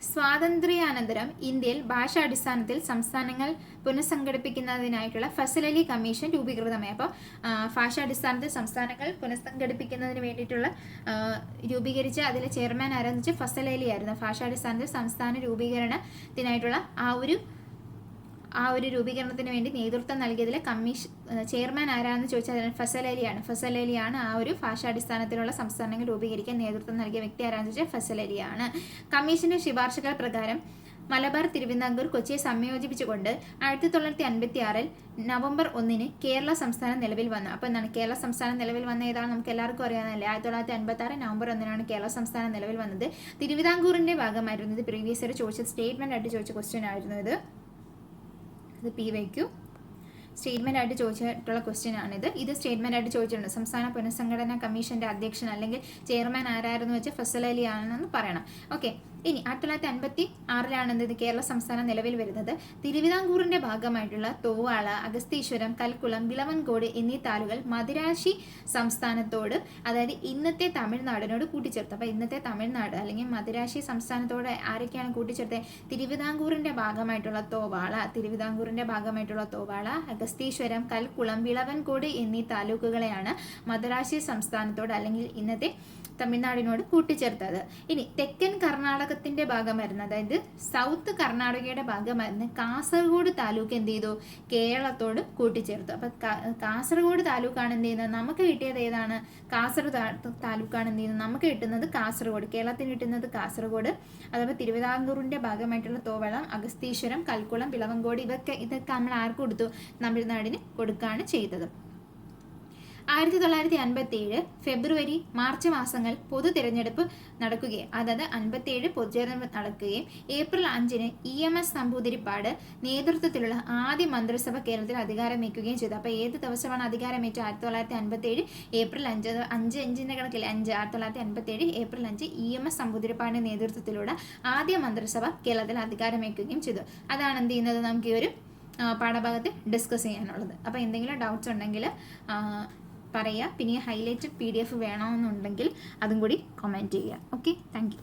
സ്വാതന്ത്ര്യാനന്തരം ഇന്ത്യയിൽ ഭാഷാടിസ്ഥാനത്തിൽ സംസ്ഥാനങ്ങൾ പുനഃസംഘടിപ്പിക്കുന്നതിനായിട്ടുള്ള ഫസൽ അലി കമ്മീഷൻ രൂപീകൃതമായി. അപ്പോൾ ഭാഷാടിസ്ഥാനത്തിൽ സംസ്ഥാനങ്ങൾ പുനഃസംഘടിപ്പിക്കുന്നതിന് വേണ്ടിയിട്ടുള്ള രൂപീകരിച്ച അതിലെ ചെയർമാൻ ആരാന്ന് വെച്ചാൽ ഫസൽ അലി ആയിരുന്നു. ഭാഷാടിസ്ഥാനത്തിൽ സംസ്ഥാന രൂപീകരണത്തിനായിട്ടുള്ള ആ ഒരു രൂപീകരണത്തിന് വേണ്ടി നേതൃത്വം നൽകിയതിലെ ചെയർമാൻ ആരാണെന്ന് ചോദിച്ചാൽ ഫസൽ അലിയാണ്. ഫസൽ അലിയാണ് ആ ഒരു ഭാഷാടിസ്ഥാനത്തിലുള്ള സംസ്ഥാനങ്ങൾ രൂപീകരിക്കാൻ നേതൃത്വം നൽകിയ വ്യക്തി ആരാണെന്ന് വെച്ചാൽ ഫസൽ അലിയാണ്. കമ്മീഷന്റെ ശുപാർശകൾ പ്രകാരം മലബാർ തിരുവിതാംകൂർ കൊച്ചിയെ സംയോജിപ്പിച്ചുകൊണ്ട് 1956 നവംബർ 1 കേരള സംസ്ഥാനം നിലവിൽ വന്നു. അപ്പോൾ എന്താണ് കേരള സംസ്ഥാനം നിലവിൽ വന്ന ഏതാണ്? നമുക്ക് എല്ലാവർക്കും അറിയാവുന്നതല്ലേ. 1956 നവംബർ 1 കേരള സംസ്ഥാനം നിലവിൽ വന്നത്. തിരുവിതാംകൂറിന്റെ ഭാഗമായിരുന്നു. ഇത് പ്രീവിയസ് ഇയർ ചോദിച്ച സ്റ്റേറ്റ്മെന്റ് ആയിട്ട് ചോദിച്ച ക്വസ്റ്റ്യൻ ആയിരുന്നു. ഇത് PYQ സ്റ്റേറ്റ്മെന്റ് ആയിട്ട് ചോദിച്ചിട്ടുള്ള ക്വസ്റ്റ്യൻ ആണിത്. ഇത് സ്റ്റേറ്റ്മെന്റ് ആയിട്ട് ചോദിച്ചിട്ടുണ്ട്. സംസ്ഥാന പുനഃസംഘടനാ കമ്മീഷന്റെ അധ്യക്ഷൻ അല്ലെങ്കിൽ ചെയർമാൻ ആരായിരുന്നു വെച്ചാൽ ഫസൽ അലി ആണെന്ന് പറയണം. ഓക്കെ. ഇനി 1956 ഇത് കേരള സംസ്ഥാനം നിലവിൽ വരുന്നത്. തിരുവിതാംകൂറിന്റെ ഭാഗമായിട്ടുള്ള തോവാള, അഗസ്തീശ്വരം, കൽക്കുളം, വിളവൻകോട് എന്നീ താലുകൾ മദിരാശി സംസ്ഥാനത്തോട്, അതായത് ഇന്നത്തെ തമിഴ്നാടിനോട് കൂട്ടിച്ചേർത്തു. അപ്പോൾ ഇന്നത്തെ തമിഴ്നാട് അല്ലെങ്കിൽ മദിരാശി സംസ്ഥാനത്തോട് ആരൊക്കെയാണ് കൂട്ടിച്ചേർത്തത്? തിരുവിതാംകൂറിന്റെ ഭാഗമായിട്ടുള്ള തോവാള, അഗസ്തീശ്വരം, കൽക്കുളം, വിളവൻകോട് എന്നീ താലൂക്കുകളെയാണ് മദിരാശി സംസ്ഥാനത്തോട് അല്ലെങ്കിൽ ഇന്നത്തെ തമിഴ്നാടിനോട് കൂട്ടിച്ചേർത്തത്. ഇനി തെക്കൻ കർണാടകത്തിന്റെ ഭാഗമായിരുന്നു, അതായത് സൗത്ത് കർണാടകയുടെ ഭാഗമായിരുന്നു കാസർഗോഡ് താലൂക്ക് എന്ത് ചെയ്തു? കേരളത്തോട് കൂട്ടിച്ചേർത്തു. അപ്പൊ കാസർഗോഡ് താലൂക്കാണ് എന്ത് ചെയ്യുന്നത്? നമുക്ക് കിട്ടിയത് ഏതാണ്? കാസർഗോഡ് താലൂക്കാണ് എന്ത് ചെയ്യുന്നത്? നമുക്ക് കിട്ടുന്നത് കാസർഗോഡ്. കേരളത്തിന് കിട്ടുന്നത് കാസർഗോഡ്. അതുപോലെ തിരുവിതാംകൂറിന്റെ ഭാഗമായിട്ടുള്ള തോവളം, അഗസ്തീശ്വരം, കൽക്കുളം, വിളവൻകോട് ഇതൊക്കെ നമ്മൾ ആർക്ക് കൊടുത്തു? തമിഴ്നാടിന് കൊടുക്കുകയാണ് ചെയ്തത്. 1957 ഫെബ്രുവരി മാർച്ച് മാസങ്ങൾ പൊതു തിരഞ്ഞെടുപ്പ് നടക്കുകയും അതായത് 57 പൊതുതെരഞ്ഞെടുപ്പ് നടക്കുകയും ഏപ്രിൽ 5 EMS നമ്പൂതിരിപ്പാട് നേതൃത്വത്തിലുള്ള ആദ്യ മന്ത്രിസഭ കേരളത്തിൽ അധികാരമേൽക്കുകയും ചെയ്തു. അപ്പോൾ ഏത് ദിവസമാണ് അധികാരമേറ്റത്? 1957 ഏപ്രിൽ 5. 5 കണക്കിൽ 1957 ഏപ്രിൽ 5 EMS നമ്പൂതിരിപ്പാടിന്റെ നേതൃത്വത്തിലുള്ള ആദ്യ മന്ത്രിസഭ കേരളത്തിൽ അധികാരമേൽക്കുകയും ചെയ്തു. അതാണ് എന്ത് ചെയ്യുന്നത്? നമുക്ക് ഈ ഒരു പാഠഭാഗത്ത് ഡിസ്കസ് ചെയ്യാനുള്ളത്. അപ്പോൾ എന്തെങ്കിലും ഡൗട്ട്സ് ഉണ്ടെങ്കിൽ പറയുക. പിന്നെ ഹൈലൈറ്റഡ് PDF വേണമെന്നുണ്ടെങ്കിൽ അതും കൂടി കമൻറ്റ് ചെയ്യുക. Okay, thank you.